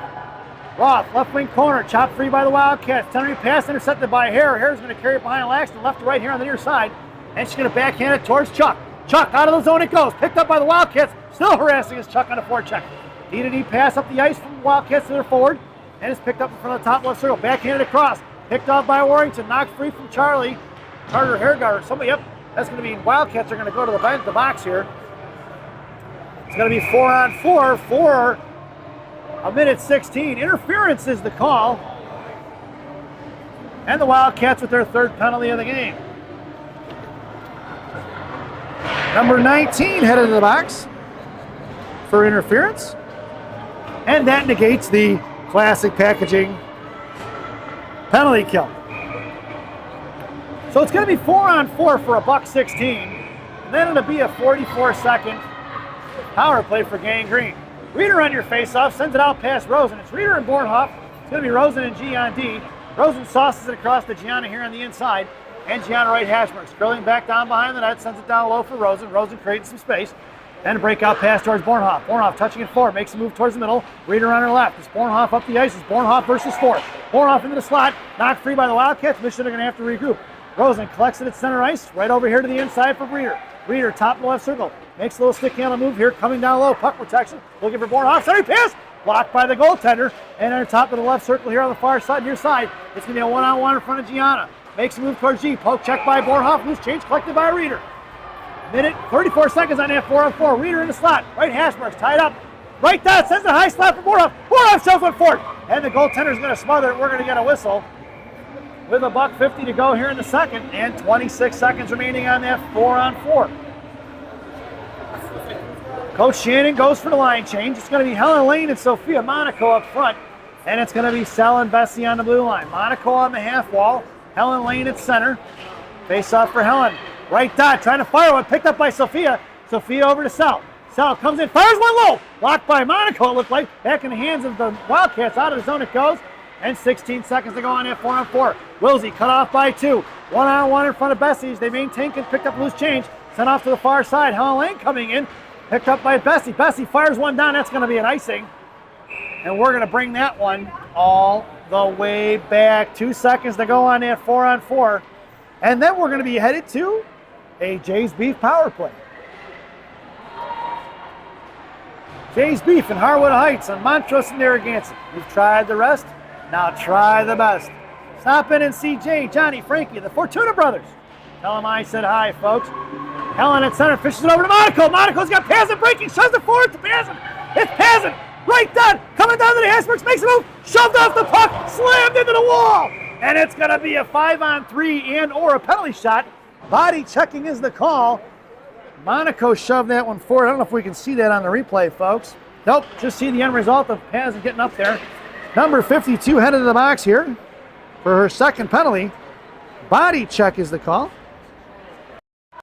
Roth, left wing corner, chopped free by the Wildcats. Tennery pass intercepted by Hare. Hare's going to carry it behind Laxton, left to right here on the near side, and she's going to backhand it towards Chuck. Chuck out of the zone it goes, picked up by the Wildcats, still harassing his Chuck on a forecheck. D-to-D pass up the ice from the Wildcats to their forward, and it's picked up in front of the top left circle. Backhanded across, picked off by Warrington, knocked free from Charlie. Carter Hairguard, somebody, yep, that's going to be Wildcats are going to go to the box here. It's going to be 4-on-4 for a minute 16. Interference is the call. And the Wildcats with their third penalty of the game. Number 19 headed to the box for interference. And that negates the Classic Packaging penalty kill. So it's going to be 4-on-4 for a $1.16. And then it'll be a 44-second power play for Gang Green. Reeder on your face-off, sends it out past Rosen. It's Reeder and Bornhoff. It's going to be Rosen and G on D. Rosen sauces it across to Gianna here on the inside. And Gianna right hash marks. Curling back down behind the net, sends it down low for Rosen. Rosen creating some space. And a breakout pass towards Bornhoff. Bornhoff touching it forward, makes a move towards the middle. Reeder on her left. It's Bornhoff up the ice. It's Bornhoff versus Ford. Bornhoff into the slot. Knocked free by the Wildcats. Mission are going to have to regroup. Rosen collects it at center ice. Right over here to the inside for Reeder. Reeder top left circle. Makes a little stick handle move here. Coming down low. Puck protection. Looking for Bornhoff. Center pass. Blocked by the goaltender. And on top of the left circle here on the far side, near side. It's going to be a one-on-one in front of Gianna. Makes a move towards G. Poke check by Bornhoff. Loose change collected by Reeder. Minute, 34 seconds on that 4-on-4. Reeder in the slot. Right hash marks tied up. Right dot sends a high slot for Bornhoff. Bornhoff shoves one forward. And the goaltender's going to smother it. We're going to get a whistle. With a $1.50 to go here in the second. And 26 seconds remaining on that 4-on-4. Coach Shannon goes for the line change. It's going to be Helen Lane and Sophia Monaco up front. And it's going to be Sal and Bessie on the blue line. Monaco on the half wall. Helen Lane at center. Face off for Helen. Right dot, trying to fire one, picked up by Sophia. Sophia over to Sal. Sal comes in, fires one low. Blocked by Monaco, it looked like. Back in the hands of the Wildcats, out of the zone it goes. And 16 seconds to go on that 4-on-4. Wilsey cut off by 2. One-on-one in front of Bessie's. They maintain, picked up loose change. Sent off to the far side. Helen Lane coming in. Picked up by Bessie. Bessie fires one down. That's going to be an icing. And we're going to bring that one all the way back. 2 seconds to go on that 4-on-4. And then we're going to be headed to a Jay's Beef power play. Jay's Beef in Harwood Heights on Montrose and Narragansett. You've tried the rest, now try the best. Stop in and see Jay, Johnny, Frankie, the Fortuna brothers. Tell them I said hi, folks. Helen at center, fishes it over to Monaco. Monaco's got Pazin breaking, shoves it forward to Pazin. It's Pazin, right down, coming down to the hash marks, makes a move, shoved off the puck, slammed into the wall. And it's going to be a 5-on-3 and or a penalty shot. Body checking is the call. Monaco shoved that one forward. I don't know if we can see that on the replay, folks. Nope, just see the end result of Pazin getting up there. Number 52 headed to the box here for her second penalty. Body check is the call.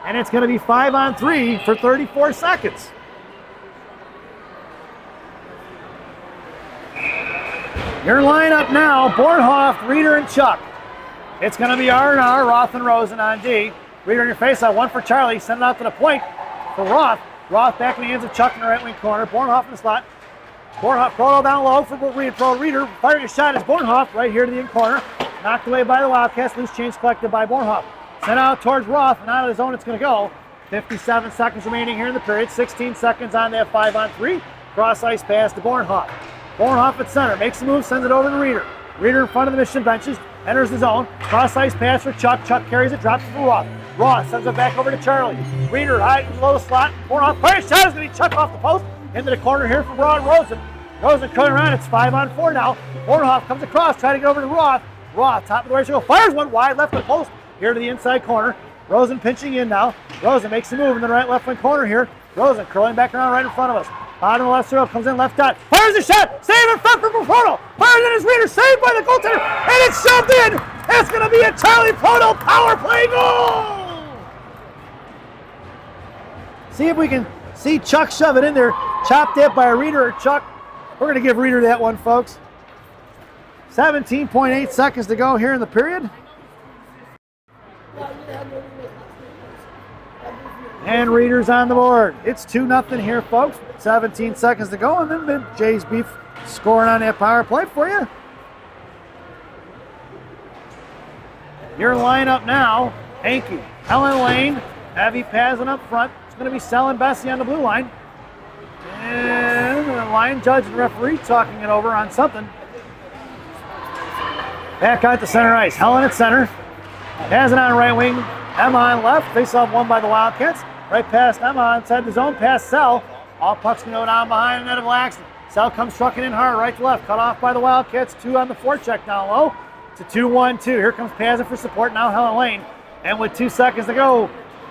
And it's going to be 5-on-3 for 34 seconds. Your lineup now, Bornhoff, Reeder, and Chuck. It's going to be R&R, Roth, and Rosen on D. Reeder in your face out, one for Charlie. Send it out to the point for Roth. Roth back in the hands of Chuck in the right wing corner. Bornhoff in the slot. Bornhoff proto down low for Reeder. Firing a shot is Bornhoff right here to the in corner. Knocked away by the Wildcats. Loose change collected by Bornhoff. Sent out towards Roth, and out of the zone it's going to go. 57 seconds remaining here in the period. 16 seconds on that 5-on-3. Cross ice pass to Bornhoff. Bornhoff at center. Makes the move, sends it over to Reeder. Reeder in front of the Mission benches. Enters the zone. Cross ice pass for Chuck. Chuck carries it, drops it for Roth. Roth sends it back over to Charlie. Reeder high in the low slot. Bornhoff fires shot is going to be chucked off the post. Into the corner here for Rosen. Rosen coming around. It's 5-on-4 now. Bornhoff comes across, trying to get over to Roth. Roth, top of the right circle, fires one wide left of the post. Here to the inside corner. Rosen pinching in now. Rosen makes the move in the right left wing corner here. Rosen curling back around right in front of us. Bottom of the left circle, comes in left dot. Fires a shot. Save in front for Proto. Fires in his Reeder. Saved by the goaltender. And it's shoved in. It's going to be a Charlie Proto power play goal. See if we can see Chuck shove it in there. Chopped it by a Reeder or Chuck. We're going to give Reeder that one, folks. 17.8 seconds to go here in the period. And Reeder's on the board. It's 2-0 here, folks. 17 seconds to go, and then Jay's Beef scoring on that power play for you. Your lineup now, Hankey, Helen Lane, Heavy Pazin up front. It's going to be Selling Bessie on the blue line. And the line judge and referee talking it over on something. Back out to center ice. Helen at center. Pazin on right wing. Emma on left. Face off won by the Wildcats. Right past Emma inside the zone. Past Sell. All pucks can go down behind the net of Laxton. Sell comes trucking in hard. Right to left. Cut off by the Wildcats. 2 on the forecheck down low. To 2-1-2. Here comes Pazin for support. Now Helen Lane. And with 2 seconds to go,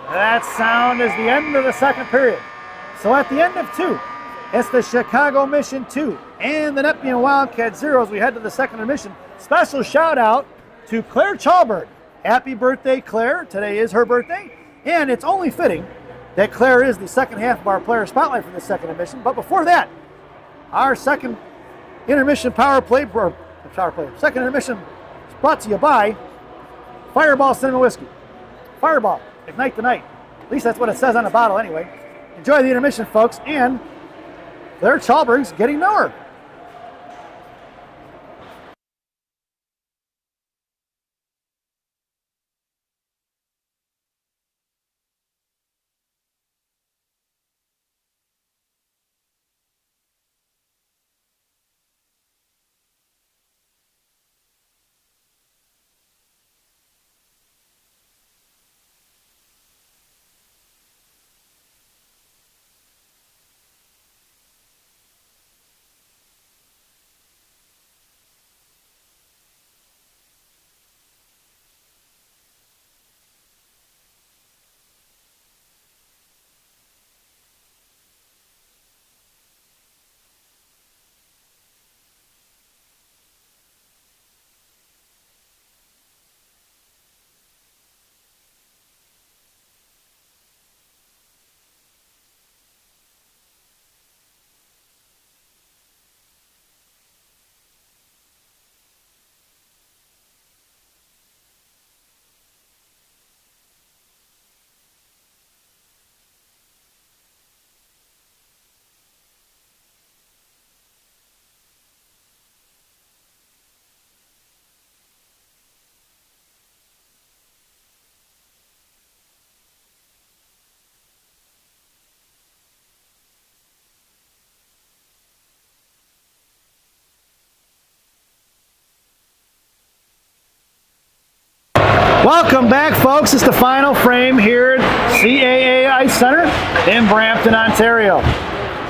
that sound is the end of the second period. So at the end of 2, it's the Chicago Mission 2 and the Nepean Wildcats 0 as we head to the second intermission. Special shout out to Claire Chalberg. Happy birthday, Claire. Today is her birthday. And it's only fitting that Claire is the second half of our player spotlight for the second intermission. But before that, our second intermission second intermission is brought to you by Fireball Cinnamon Whiskey. Fireball, ignite the night. At least that's what it says on the bottle anyway. Enjoy the intermission, folks, and Claire Chalberg's getting to know her. Welcome back, folks. It's the final frame here at CAA Ice Center in Brampton, Ontario.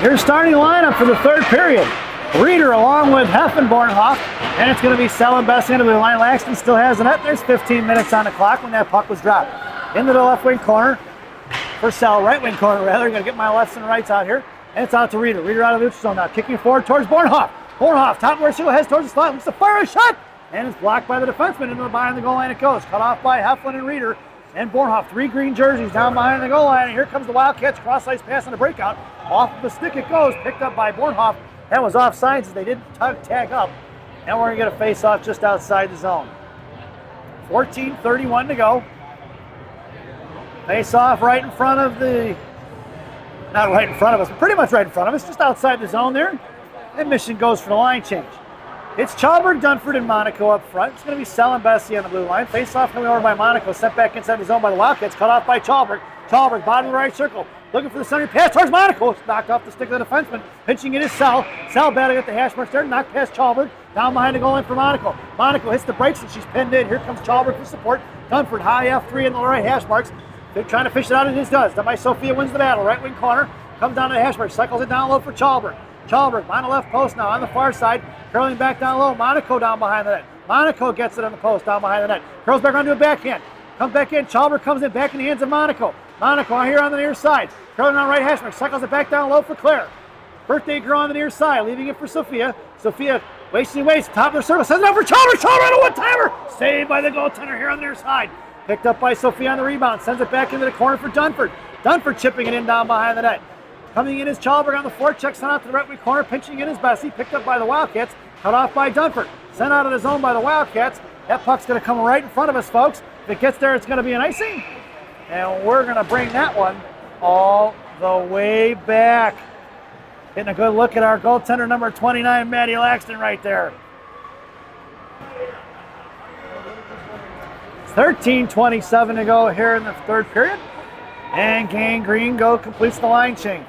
Your starting lineup for the third period. Reeder along with Heffenbornhoff, and it's going to be Selling Bessie into the line. Laxton still has the net. There's 15 minutes on the clock when that puck was dropped. Into the left wing corner for Sell, right wing corner rather. Going to get my lefts and rights out here, and it's out to Reeder. Reeder out of the neutral zone now, kicking forward towards Bornhoff. Bornhoff, top where she heads towards the slot, looks to fire a shot. And it's blocked by the defenseman into the behind the goal line it goes. Cut off by Heflin and Reeder. And Bornhoff, 3 green jerseys down behind the goal line. And here comes the Wildcats. Cross-ice pass on the breakout. Off of the stick it goes. Picked up by Bornhoff. That was offsides as they didn't tag up. And we're going to get a face-off just outside the zone. 14:31 to go. Face-off right in front of the, not right in front of us, but pretty much right in front of us, just outside the zone there. And Mission goes for the line change. It's Chalberg, Dunford, and Monaco up front. It's going to be Sell and Bessie on the blue line. Face-off coming over by Monaco, sent back inside the zone by the Wildcats, cut off by Chalberg. Chalberg, bottom of the right circle, looking for the center pass towards Monaco. It's knocked off the stick of the defenseman. Pitching it is Sell. Sell battling at the hash marks there, knocked past Chalberg. Down behind the goal line for Monaco. Monaco hits the brakes and she's pinned in. Here comes Chalberg for support. Dunford, high F3 in the right hash marks. They're trying to fish it out, and it does. Done by Sophia, wins the battle. Right wing corner, comes down to the hash marks, cycles it down low for Chalberg. Chalberg on the left post now, on the far side, curling back down low. Monaco down behind the net. Monaco gets it on the post, down behind the net. Curls back around to a backhand. Comes back in. Chalberg comes in, back in the hands of Monaco. Monaco here on the near side. Curling on right hash mark, cycles it back down low for Claire. Birthday girl on the near side, leaving it for Sophia. Sophia wasting waste, top of the circle, sends it out for Chalberg. Chalberg on a one-timer. Saved by the goaltender here on the near side. Picked up by Sophia on the rebound, sends it back into the corner for Dunford. Dunford chipping it in down behind the net. Coming in is Chalberg on the forecheck, sent out to the right wing corner, pinching in is Bessie, picked up by the Wildcats, cut off by Dunford. Sent out of the zone by the Wildcats. That puck's going to come right in front of us, folks. If it gets there, it's going to be an icing. And we're going to bring that one all the way back. Getting a good look at our goaltender, number 29, Maddie Laxton, right there. 13:27 to go here in the third period. And Gang Green completes the line change.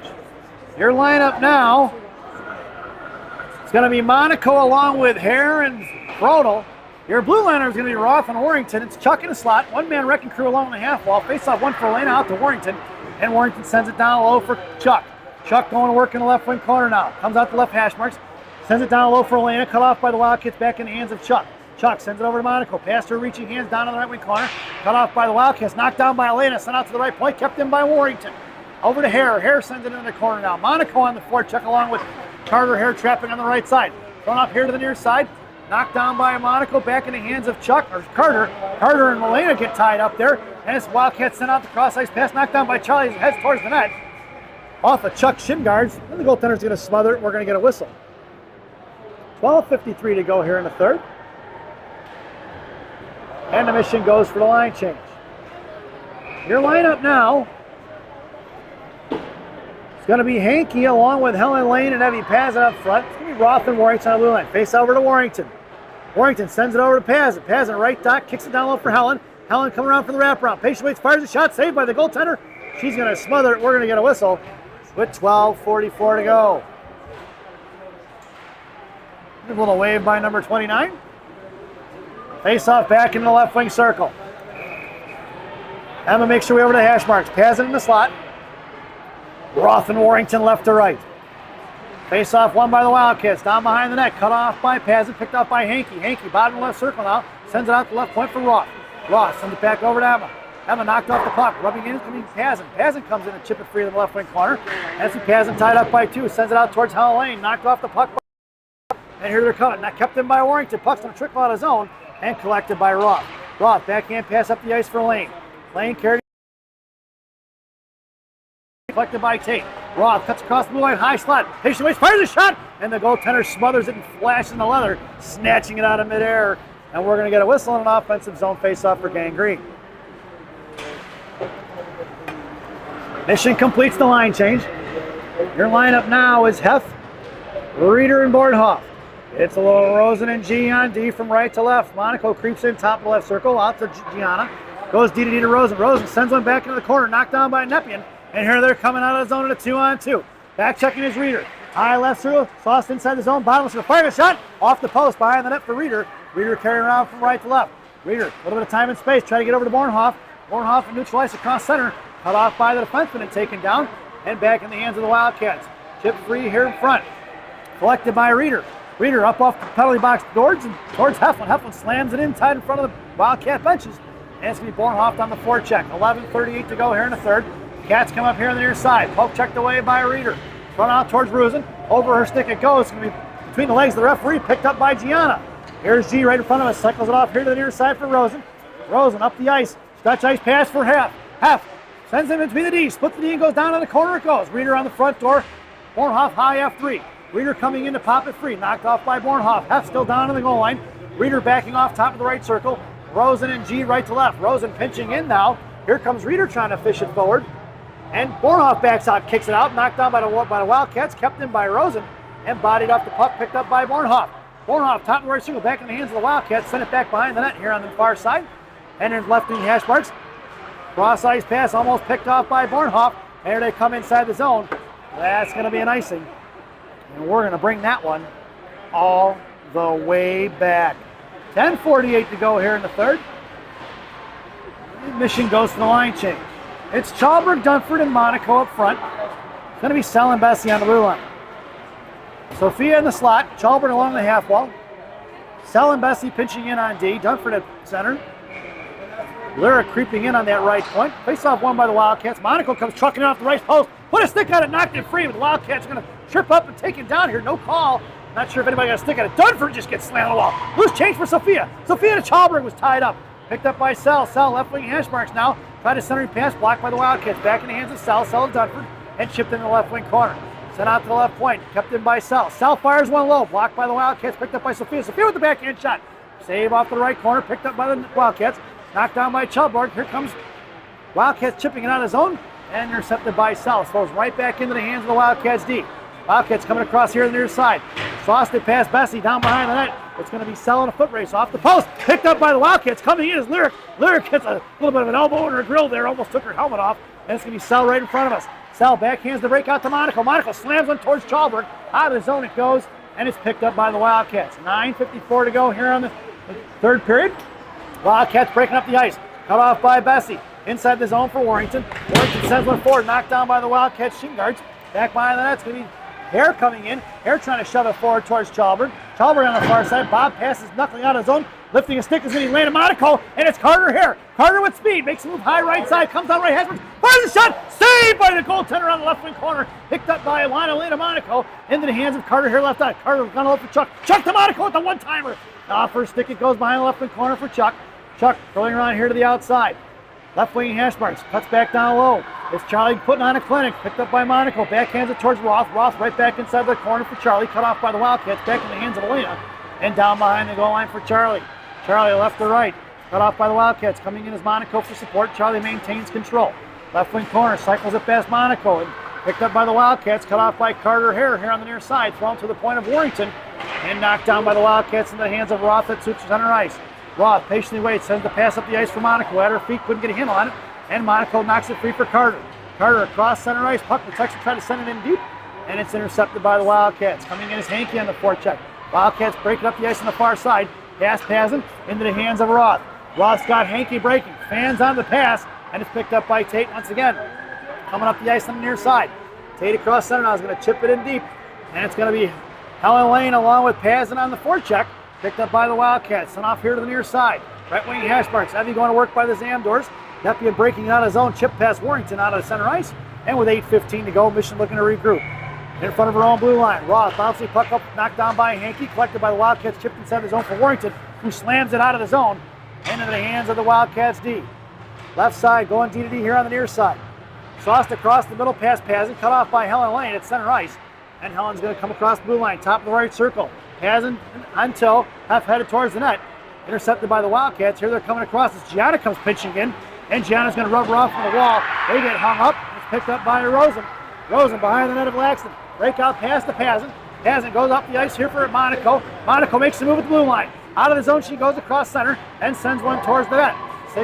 Your lineup now, it's going to be Monaco along with Hare and Brodel. Your blue liner is going to be Roth and Warrington. It's Chuck in the slot. One-man wrecking crew along the half wall. Face-off one for Elena out to Warrington. And Warrington sends it down low for Chuck. Chuck going to work in the left wing corner now. Comes out the left hash marks. Sends it down low for Elena. Cut off by the Wildcats, back in the hands of Chuck. Chuck sends it over to Monaco. Past her reaching hands down on the right wing corner. Cut off by the Wildcats. Knocked down by Elena. Sent out to the right point. Kept in by Warrington. Over to Hare. Hare sends it in the corner now. Monaco on the forecheck along with Carter. Hare trapping on the right side. Thrown up here to the near side. Knocked down by Monaco. Back in the hands of Chuck or Carter. Carter and Elena get tied up there. And it's Wildcats sent out the cross ice pass. Knocked down by Charlie as he heads towards the net. Off of Chuck's shin guards. And the goaltender's going to smother it. We're going to get a whistle. 12:53 to go here in the third. And the Mission goes for the line change. Your lineup now is going to be Hankey along with Helen Lane and Evie Pazin up front. It's going to be Roth and Warrington on the blue line. Face over to Warrington. Warrington sends it over to Pazin. Pazin right dot, kicks it down low for Helen. Helen coming around for the wraparound. Patient waits, fires a shot, saved by the goaltender. She's going to smother it. We're going to get a whistle with 12:44 to go. A little wave by number 29. Face off back in the left wing circle. Emma makes her way over to the hash marks. Pazin in the slot. Roth and Warrington left to right. Face off won by the Wildcats. Down behind the net. Cut off by Pazin. Picked up by Hankey. Hankey bottom left circle now. Sends it out to left point for Roth. Roth sends it back over to Emma. Emma knocked off the puck. Rubbing in, coming Pazin. Pazin comes in and chip it free to the left wing corner. That's Pazin tied up by two. Sends it out towards Helen Lane. Knocked off the puck. And here they're coming. Now kept in by Warrington. Puck's going to trickle out of zone. And collected by Roth. Roth, backhand pass up the ice for Lane. Lane carried. Collected by Tate. Roth cuts across the blue line, high slot. Patient waits, fires a shot, and the goaltender smothers it and flashes in the leather, snatching it out of midair. And we're going to get a whistle and an offensive zone face-off for Gang Green. Mission completes the line change. Your lineup now is Heff, Reeder, and Bornhoff. It's a little Rosen and G on D from right to left. Monaco creeps in top of the left circle, out to Gianna. Goes D to Rosen. Rosen sends one back into the corner, knocked down by Nepean. And here they're coming out of the zone in a 2-on-2. Back checking his Reeder. High left circle, Sauce inside the zone. Bottom to fire a shot off the post behind the net for Reeder. Reeder carrying around from right to left. Reeder, a little bit of time and space, trying to get over to Bornhoff. Bornhoff neutralized across center. Cut off by the defenseman and taken down. And back in the hands of the Wildcats. Chip free here in front. Collected by Reeder. Reeder up off the penalty box towards Heflin. Heflin slams it in tight in front of the Wildcat benches. And it's going to be Bornhoff on the forecheck. 11:38 to go here in the third. Cats come up here on the near side. Poke checked away by Reeder. Front out towards Rosen. Over her stick it goes. It's going to be between the legs of the referee. Picked up by Gianna. Here's G right in front of us. Cycles it off here to the near side for Rosen. Rosen up the ice. Stretch ice pass for Heff. Heff sends him in between the D. Splits the D and goes down in the corner it goes. Reeder on the front door. Bornhoff high F3. Reeder coming in to pop it free. Knocked off by Bornhoff. Hef still down on the goal line. Reeder backing off top of the right circle. Rosen and G right to left. Rosen pinching in now. Here comes Reeder trying to fish it forward. And Bornhoff backs out, kicks it out. Knocked down by the Wildcats. Kept in by Rosen. And bodied off the puck, picked up by Bornhoff. Bornhoff, top of the right circle, back in the hands of the Wildcats. Send it back behind the net here on the far side. And then left wing hash marks. Cross ice pass almost picked off by Bornhoff. And here they come inside the zone. That's going to be an icing. And we're going to bring that one all the way back. 10:48 to go here in the third. Mission goes to the line change. It's Chalberg, Dunford, and Monaco up front. It's going to be Sell and Bessie on the blue line. Sophia in the slot. Chalberg along the half wall. Sell and Bessie pinching in on D. Dunford at center. Lyric creeping in on that right point. Face-off won by the Wildcats. Monaco comes trucking off the right post. Put a stick on it, knocked it free, but the Wildcats are going to trip up and take it down here. No call. Not sure if anybody got a stick on it. Dunford just gets slammed on the wall. Loose change for Sophia. Sophia to Chalberg was tied up. Picked up by Sell. Sell left wing hash marks now. Tried a centering pass, blocked by the Wildcats. Back in the hands of Sell. Sell to Dunford and chipped in the left wing corner. Sent out to the left point. Kept in by Sell. Sell fires one low. Blocked by the Wildcats. Picked up by Sophia. Sophia with the backhand shot. Save off the right corner. Picked up by the Wildcats. Knocked down by Chalberg. Here comes Wildcats chipping it out of zone and intercepted by Sell. Throws right back into the hands of the Wildcats D. Wildcats coming across here on the near side. Sauced it past Bessie down behind the net. It's going to be Sell in a foot race off the post. Picked up by the Wildcats. Coming in is Lyric. Lyric gets a little bit of an elbow in her grill there. Almost took her helmet off. And it's going to be Sell right in front of us. Sell backhands the break out to Monaco. Monaco slams one towards Chalberg. Out of the zone it goes. And it's picked up by the Wildcats. 9:54 to go here on the third period. Wildcats breaking up the ice. Cut off by Bessie. Inside the zone for Warrington. Warrington sends one forward. Knocked down by the Wildcats shin guards. Back behind the net. It's going to be Hare coming in. Hare trying to shove it forward towards Chalberg. Chalberg on the far side. Bob passes knuckling out of zone. Lifting a stick is going to be landed Monaco. And it's Carter Hare. Carter with speed. Makes a move high right side. Comes on right. Fires the shot. Saved by the goaltender on the left wing corner. Picked up by Lana Monaco. Into the hands of Carter Hare left eye. Carter was going to look for Chuck. Chuck to Monaco with the one-timer. First stick it goes behind the left wing corner for Chuck. Chuck throwing around here to the outside. Left wing hash marks. Cuts back down low. It's Charlie putting on a clinic. Picked up by Monaco. Backhands it towards Roth. Roth right back inside the corner for Charlie. Cut off by the Wildcats. Back in the hands of Elena. And down behind the goal line for Charlie. Charlie left to right. Cut off by the Wildcats. Coming in as Monaco for support. Charlie maintains control. Left wing corner. Cycles it past Monaco. And picked up by the Wildcats. Cut off by Carter Hare here on the near side. Thrown to the point of Warrington. And knocked down by the Wildcats into the hands of Roth at center ice. Roth patiently waits. Sends the pass up the ice for Monaco. At her feet. Couldn't get a handle on it. And Monaco knocks it free for Carter. Carter across center ice. Puck protects and try to send it in deep. And it's intercepted by the Wildcats. Coming in is Hankey on the forecheck. Wildcats breaking up the ice on the far side. Pass Pazin into the hands of Roth. Roth's got Hankey breaking. Fans on the pass. And it's picked up by Tate once again. Coming up the ice on the near side. Tate across center now is going to chip it in deep. And it's going to be Helen Lane along with Pazin on the forecheck. Picked up by the Wildcats. Sent off here to the near side. Right wing hash marks. Evie going to work by the Zamdors. Nepean breaking out of his own. Chip past Warrington out of the center ice. And with 8:15 to go, Mission looking to regroup. In front of her own blue line. Roth bouncing puck up, knocked down by Hankey. Collected by the Wildcats. Chipped inside the zone for Warrington, who slams it out of the zone. And into the hands of the Wildcats D. Left side going D to D here on the near side. Sauced across the middle past Pazin. Cut off by Helen Lane at center ice. And Helen's going to come across the blue line. Top of the right circle. Pazin until half headed towards the net. Intercepted by the Wildcats. Here they're coming across as Gianna comes pitching in. And Gianna's going to rub her off from the wall. They get hung up. It's picked up by Rosen. Rosen behind the net of Laxton. Breakout pass to Pazin. Pazin goes up the ice here for Monaco. Monaco makes the move at the blue line. Out of the zone she goes across center and sends one towards the net.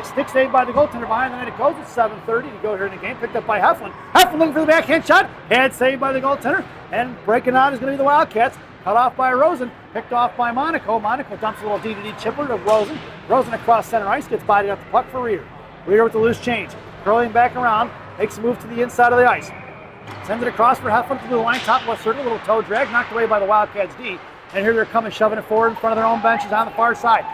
Stick saved by the goaltender behind the net. It goes at 7:30 to go here in the game. Picked up by Heflin. Heflin looking for the backhand shot. Head saved by the goaltender. And breaking out is going to be the Wildcats. Cut off by Rosen. Picked off by Monaco. Monaco dumps a little D-to-D chipper to Rosen. Rosen across center ice. Gets bodied up the puck for Reeder. Reeder with the loose change. Curling back around. Makes a move to the inside of the ice. Sends it across for Heflin to the line. Top left circle. Little toe drag. Knocked away by the Wildcats D. And here they're coming, shoving it forward in front of their own benches on the far side.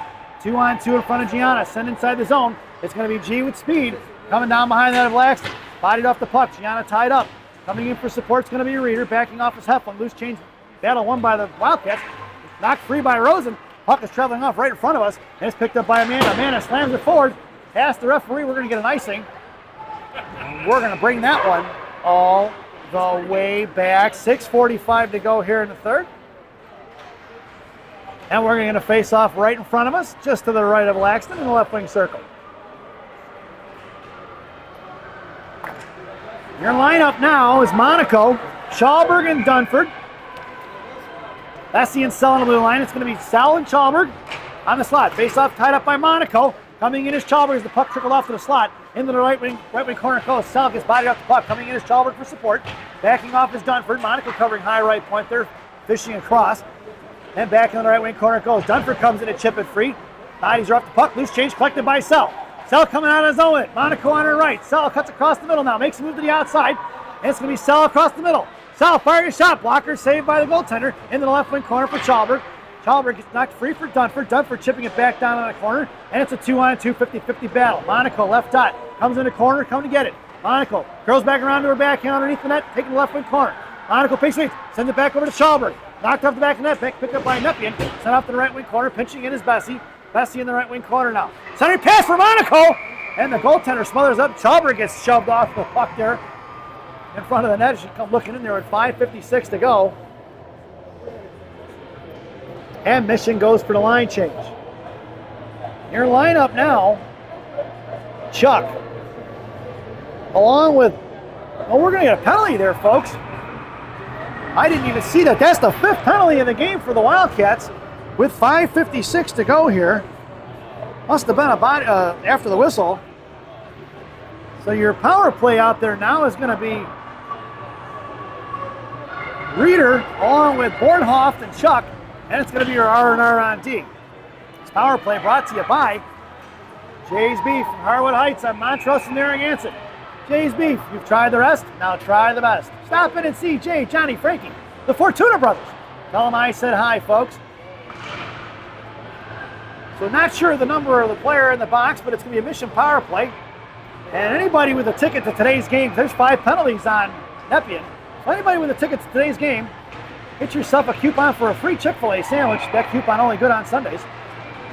2-on-2 in front of Gianna. Send inside the zone. It's going to be G with speed. Coming down behind that of Laxton. Bodied off the puck. Gianna tied up. Coming in for support is going to be Reeder. Backing off is Heflin. Loose change battle won by the Wildcats. Knocked free by Rosen. Puck is traveling off right in front of us. And it's picked up by Amanda. Amanda slams it forward. Past the referee. We're going to get an icing. And we're going to bring that one all the way back. 6:45 to go here in the third. And we're going to face off right in front of us, just to the right of Laxton in the left wing circle. Your lineup now is Monaco, Chalberg, and Dunford. That's the Sell on the blue line. It's going to be Sell and Chalberg on the slot. Face off tied up by Monaco. Coming in is Chalberg as the puck trickled off to the slot. Into the right wing corner goes. Sell gets bodied off the puck. Coming in is Chalberg for support. Backing off is Dunford. Monaco covering high right point there, fishing across. And back in the right wing corner goes. Dunford comes in to chip it free. Bodies are off the puck. Loose change collected by Sell. Sell coming out of his own. Monaco on her right. Sell cuts across the middle now. Makes a move to the outside. And it's going to be Sell across the middle. Sell firing a shot. Blocker saved by the goaltender. Into the left wing corner for Chalberg. Chalberg gets knocked free for Dunford. Dunford chipping it back down on the corner. And it's a 2-on-2 50-50 battle. Monaco left dot. Comes in the corner. Come to get it. Monaco curls back around to her backhand underneath the net. Taking the left wing corner. Monaco takes it. Sends it back over to Chalberg. Knocked off the back of the net, picked up by Nepean. Sent off to the right wing corner, pinching in is Bessie. Bessie in the right wing corner now. Centering pass for Monaco! And the goaltender smothers up. Chalberg gets shoved off the puck there in front of the net. She come looking in there with 5:56 to go. And Mission goes for the line change. Your lineup now, Chuck. Along with, well, we're going to get a penalty there, folks. I didn't even see that. That's the 5th penalty in the game for the Wildcats with 5:56 to go here. Must have been a body after the whistle. So your power play out there now is going to be Reeder along with Bornhoft and Chuck, and it's going to be your R&R on D. This power play brought to you by Jay's Beef from Harwood Heights on Montrose and Narragansett. Jay's Beef, you've tried the rest, now try the best. Stop in and see Jay, Johnny, Frankie, the Fortuna brothers. Tell them I said hi, folks. So not sure the number of the player in the box, but it's going to be a Mission power play. And anybody with a ticket to today's game, there's 5 penalties on Nepean. So anybody with a ticket to today's game, get yourself a coupon for a free Chick-fil-A sandwich. That coupon only good on Sundays.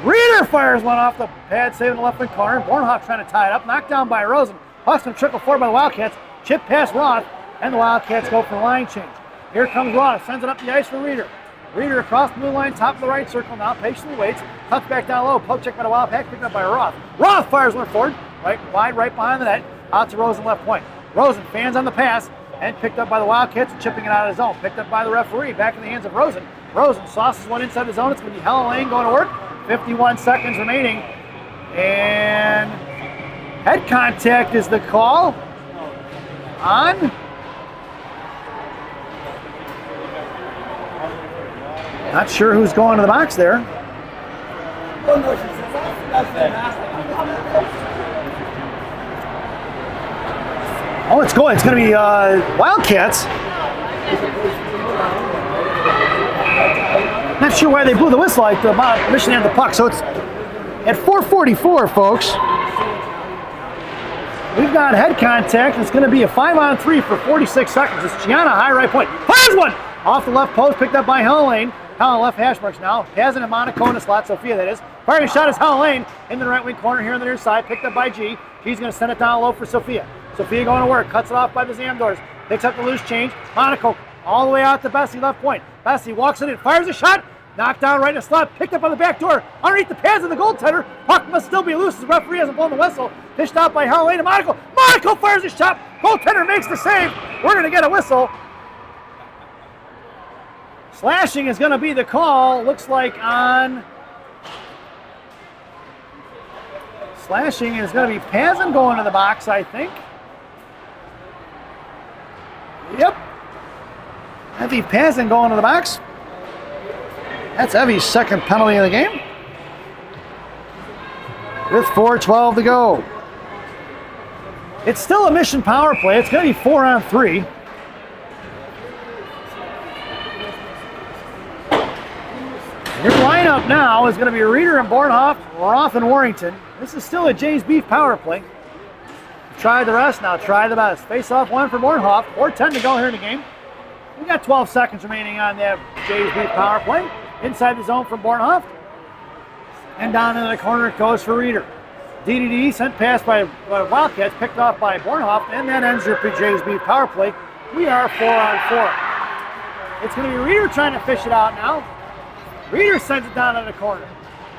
Reeder fires one off the pad, saving the left wing corner. Bornhoff trying to tie it up, knocked down by Rosen. Puck's going to trickle forward by the Wildcats. Chip past Roth, and the Wildcats go for the line change. Here comes Roth, sends it up the ice for Reeder. Reeder across the blue line, top of the right circle now, patiently waits. Cuts back down low, poke check by the Wildcats, picked up by Roth. Roth fires one forward, right wide, right behind the net, out to Rosen left point. Rosen fans on the pass, and picked up by the Wildcats, chipping it out of the zone. Picked up by the referee, back in the hands of Rosen. Rosen sauces one inside the zone. It's going to be Helen Lane going to work. 51 seconds remaining. And head contact is the call on. Not sure who's going to the box there. Oh, it's going. It's going to be Wildcats. Not sure why they blew the whistle like the Mission had the puck. So it's at 4:44, folks. We've got head contact. It's going to be a 5-on-3 for 46 seconds. It's Gianna, high right point. Fires one off the left post, picked up by Helen Lane. Helen left hash marks now. Has it in Monaco in the slot. Sophia, that is. Firing shot is Helen Lane into the right wing corner here on the near side. Picked up by G. G's going to send it down low for Sophia. Sophia going to work. Cuts it off by the Zamdors. Picks up the loose change. Monaco all the way out to Bessie, left point. Bessie walks it in. Fires a shot. Knocked down right in the slot. Picked up on the back door. Underneath the pads of the goaltender. Puck must still be loose. The referee hasn't blown the whistle. Fished out by Helen Lane to Monaco. Monaco fires a shot. Goaltender makes the save. We're going to get a whistle. Slashing is going to be the call. Looks like on. Slashing is going to be Pazin going to the box, I think. Yep. Evie Pazin going to the box. That's Evie's second penalty of the game. With 4:12 to go. It's still a Mission power play. It's going to be 4-on-3. Your lineup now is going to be Reeder and Bornhoff, Roth and Warrington. This is still a Jay's Beef power play. Try the rest, now try the best. Face off one for Bornhoff. 4:10 to go here in the game. We got 12 seconds remaining on that Jay's Beef power play. Inside the zone from Bornhoff. And down in the corner it goes for Reeder. DDD sent past by Wildcats, picked off by Bornhoff, and that ends your Jay's Beef power play. We are 4-on-4. It's going to be Reeder trying to fish it out now. Reeder sends it down in the corner.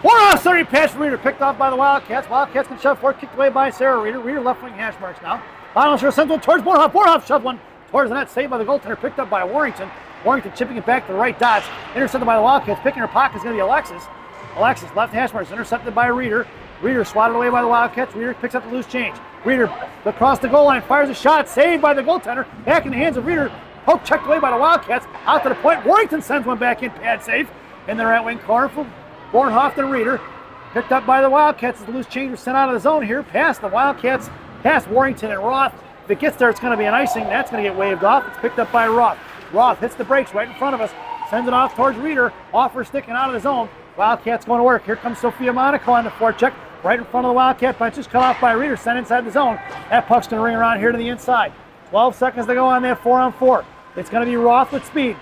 4-on-30 pass for Reeder, picked off by the Wildcats. Wildcats can shove forward, kicked away by Sarah Reeder. Reeder left wing hash marks now. Bottom sure sends one towards Bornhoff. Bornhoff shoved one towards the net, saved by the goaltender, picked up by Warrington. Warrington chipping it back to the right dots. Intercepted by the Wildcats. Picking her pocket is going to be Alexis. Alexis left hash marks, intercepted by Reeder. Reeder swatted away by the Wildcats. Reeder picks up the loose change. Reeder across the goal line, fires a shot, saved by the goaltender. Back in the hands of Reeder. Poke checked away by the Wildcats. Out to the point. Warrington sends one back in, pad safe. In the right wing corner from Bornhoff and Reeder. Picked up by the Wildcats as the loose change was sent out of the zone here. Past the Wildcats, past Warrington and Roth. If it gets there, it's going to be an icing. That's going to get waved off. It's picked up by Roth. Roth hits the brakes right in front of us. Sends it off towards Reeder. Off her sticking out of the zone. Wildcats going to work. Here comes Sophia Monaco on the forecheck. Right in front of the Wildcat benches. Cut off by Reeder. Sent inside the zone. That puck's going to ring around here to the inside. 12 seconds to go on that 4-on-4. It's going to be Roth with speed.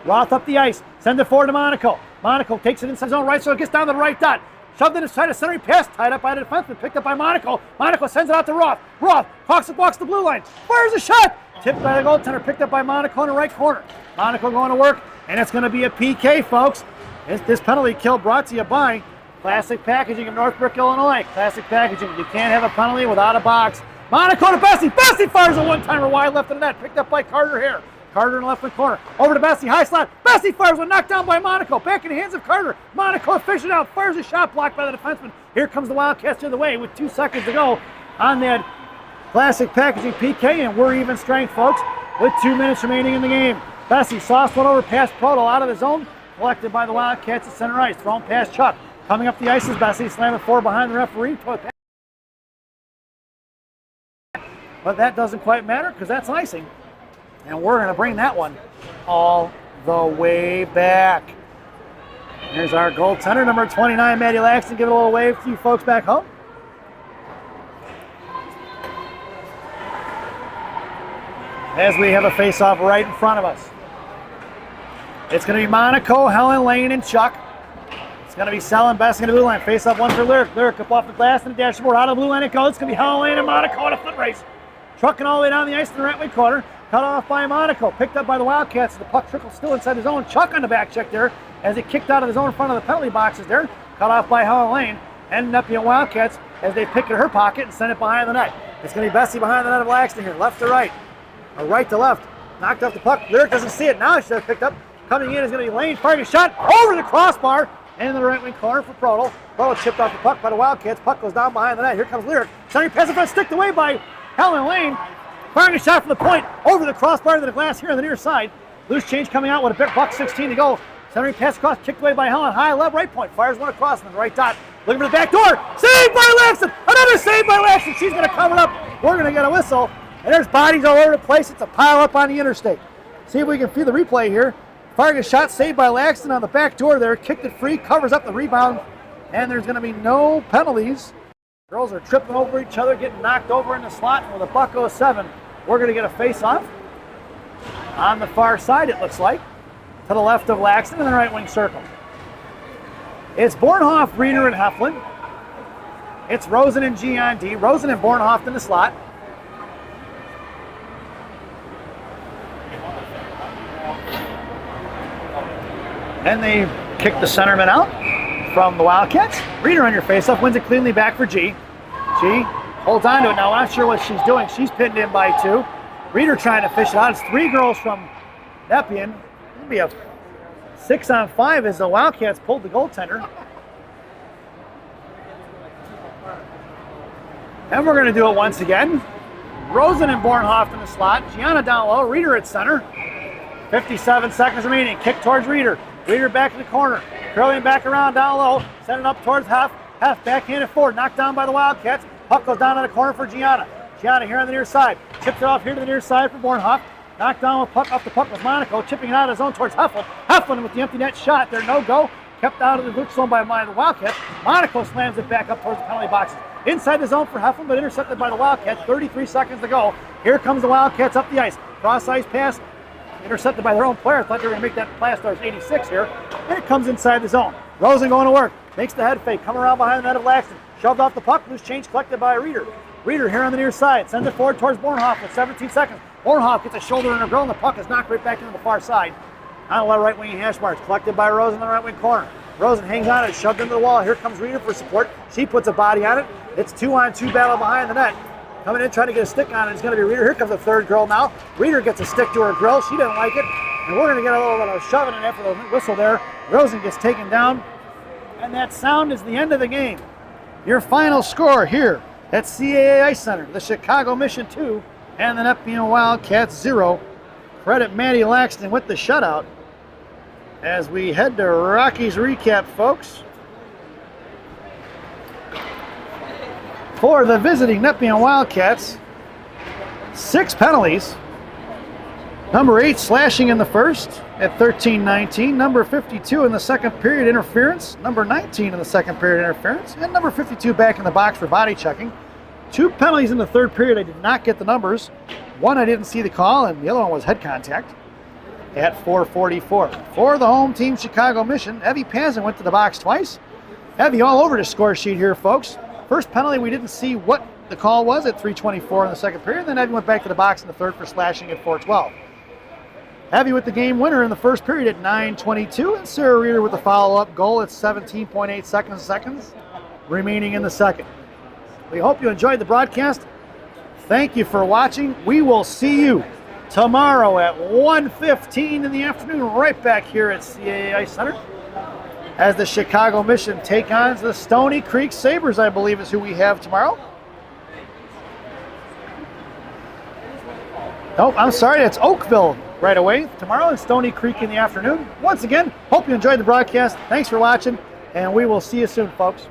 Roth up the ice. Send it forward to Monaco. Monaco takes it inside the zone right, so it gets down to the right dot. Shoved it inside a centering pass. Tied up by the defenseman. Picked up by Monaco. Monaco sends it out to Roth. Roth walks the blue line. Fires a shot. Tipped by the goaltender. Picked up by Monaco in the right corner. Monaco going to work. And it's going to be a PK, folks. This penalty kill brought to you by Classic Packaging of Northbrook, Illinois. Classic Packaging. You can't have a penalty without a box. Monaco to Bessie. Bessie fires a one-timer wide left of the net. Picked up by Carter Hare. Carter in the left wing corner. Over to Bessie. High slot. Bessie fires one knocked down by Monaco. Back in the hands of Carter. Monaco fishing out. Fires a shot blocked by the defenseman. Here comes the Wildcats to the way with 2 seconds to go on that Classic Packaging PK. And we're even strength, folks, with 2 minutes remaining in the game. Bessie sauced one over past Proto out of the zone. Collected by the Wildcats at center ice. Thrown past Chuck. Coming up the ice is Bessie. Slamming forward behind the referee. But that doesn't quite matter because that's icing. And we're going to bring that one all the way back. Here's our goaltender, number 29, Maddie Laxton. Give it a little wave to you folks back home. As we have a face-off right in front of us. It's going to be Monaco, Helen, Lane, and Chuck. It's going to be Sellen, Best in the blue line. Face-off one for Lyric. Lyric up off the glass and the dashboard. Out of the blue line it goes. It's going to be Helen, Lane, and Monaco in a foot race. Trucking all the way down the ice to the right wing corner. Cut off by Monaco. Picked up by the Wildcats. The puck trickles still inside the zone. Chuck on the back check there as it kicked out of the zone in front of the penalty boxes there. Cut off by Helen Lane. And Nepean Wildcats as they pick at her pocket and send it behind the net. It's going to be Bessie behind the net of Laxton here. Left to right. Or right to left. Knocked off the puck. Lyric doesn't see it. Now it should have picked up. Coming in is going to be Lane. Firing a shot over the crossbar. And in the right wing corner for Proto. Proto chipped off the puck by the Wildcats. Puck goes down behind the net. Here comes Lyric. Centering pass in front. Sticked away by Helen Lane. Firing a shot from the point over the crossbar to the glass here on the near side. Loose change coming out with a bit buck 16 to go. Centering pass across, kicked away by Helen. High left right point. Fires one across from the right dot. Looking for the back door. Saved by Laxton. Another save by Laxton. She's going to cover it up. We're going to get a whistle. And there's bodies all over the place. It's a pile up on the interstate. See if we can feel the replay here. Firing a shot, saved by Laxton on the back door there. Kicked it free, covers up the rebound. And there's going to be no penalties. Girls are tripping over each other, getting knocked over in the slot. And with a buck 07, we're going to get a face-off on the far side, it looks like, to the left of Laxton in the right wing circle. It's Bornhoff, Reeder, and Heflin. It's Rosen and G on D. Rosen and Bornhoff in the slot. And they kick the centerman out from the Wildcats. Reeder on your face-off, wins it cleanly back for G. G holds on to it now. I'm not sure what she's doing. She's pinned in by 2. Reeder trying to fish it out. It's 3 girls from Nepean. It'll be a 6-on-5 as the Wildcats pulled the goaltender. And we're going to do it once again. Rosen and Bornhoff in the slot. Gianna down low. Reeder at center. 57 seconds remaining. Kick towards Reeder. Reeder back in the corner. Curling back around down low. Send it up towards Hef. Hef backhanded forward. Knocked down by the Wildcats. Puck goes down in the corner for Gianna. Gianna here on the near side. Chips it off here to the near side for Bornhoff. Knocked down with puck up the puck with Monaco. Chipping it out of his zone towards Heflin. Heflin with the empty net shot. There no go. Kept out of the neutral zone by the Wildcats. Monaco slams it back up towards the penalty boxes. Inside the zone for Heflin, but intercepted by the Wildcats. 33 seconds to go. Here comes the Wildcats up the ice. Cross ice pass. Intercepted by their own player. Thought they were going to make that pass towards 86 here. And it comes inside the zone. Rosen going to work. Makes the head fake. Come around behind the net of Laxton. Shoved off the puck. Loose change collected by Reeder. Reeder here on the near side. Sends it forward towards Bornhoff with 17 seconds. Bornhoff gets a shoulder in a grill, and the puck is knocked right back into the far side. On the right wing hash marks. Collected by Rosen in the right wing corner. Rosen hangs on it, shoved into the wall. Here comes Reeder for support. She puts a body on it. It's 2-on-2 battle behind the net. Coming in, trying to get a stick on it. It's going to be Reeder. Here comes the third girl now. Reeder gets a stick to her grill. She didn't like it. And we're going to get a little bit of shoving in after the whistle there. Rosen gets taken down. And that sound is the end of the game. Your final score here at CAA Ice Center. The Chicago Mission 2 and the Nepean Wildcats 0. Credit Maddie Laxton with the shutout. As we head to Rocky's recap, folks. For the visiting Nepean Wildcats, 6 penalties. Number 8 slashing in the first at 13-19. Number 52 in the second period interference. Number 19 in the second period interference. And number 52 back in the box for body checking. 2 penalties in the third period. I did not get the numbers. One I didn't see the call, and the other one was head contact at 4:44. For the home team, Chicago Mission, Evie Panzin went to the box twice. Evie all over the score sheet here, folks. First penalty, we didn't see what the call was at 3:24 in the second period. Then Evie went back to the box in the third for slashing at 4:12. Evie with the game winner in the first period at 9:22, and Sarah Reeder with the follow-up goal at 17.8 seconds remaining in the second. We hope you enjoyed the broadcast. Thank you for watching. We will see you tomorrow at 1:15 in the afternoon, right back here at CAA Ice Center, as the Chicago Mission take on the Stony Creek Sabres, I believe is who we have tomorrow. Nope, I'm sorry, it's Oakville right away tomorrow and Stony Creek in the afternoon. Once again, hope you enjoyed the broadcast. Thanks for watching, and we will see you soon, folks.